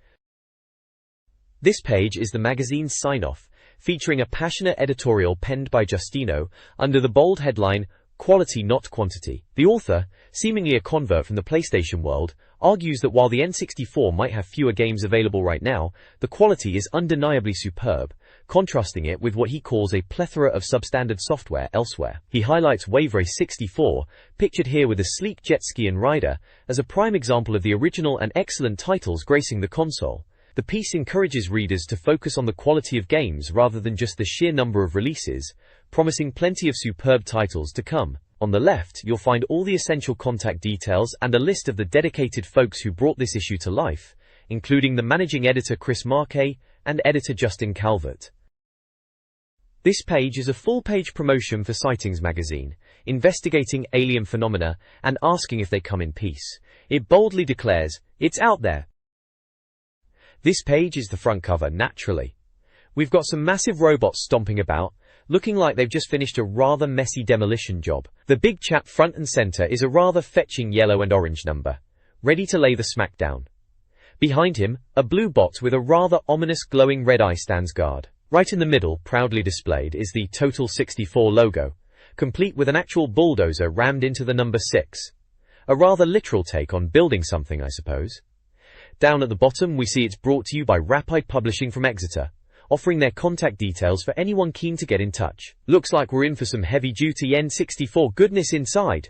This page is the magazine's sign-off, featuring a passionate editorial penned by Justino, under the bold headline, Quality Not Quantity. The author, seemingly a convert from the PlayStation world, argues that while the N64 might have fewer games available right now, the quality is undeniably superb, contrasting it with what he calls a plethora of substandard software elsewhere. He highlights Wave Race 64, pictured here with a sleek jet ski and rider, as a prime example of the original and excellent titles gracing the console. The piece encourages readers to focus on the quality of games rather than just the sheer number of releases, promising plenty of superb titles to come. On the left, you'll find all the essential contact details and a list of the dedicated folks who brought this issue to life, including the managing editor Chris Marquet and editor Justin Calvert. This page is a full-page promotion for Sightings magazine, investigating alien phenomena and asking if they come in peace. It boldly declares, "It's out there." This page is the front cover, naturally. We've got some massive robots stomping about, looking like they've just finished a rather messy demolition job. The big chap front and center is a rather fetching yellow and orange number, ready to lay the smack down. Behind him, a blue bot with a rather ominous glowing red eye stands guard. Right in the middle, proudly displayed, is the Total 64 logo, complete with an actual bulldozer rammed into the number 6. A rather literal take on building something, I suppose. Down at the bottom we see it's brought to you by Rapide Publishing from Exeter, offering their contact details for anyone keen to get in touch. Looks like we're in for some heavy-duty N64 goodness inside.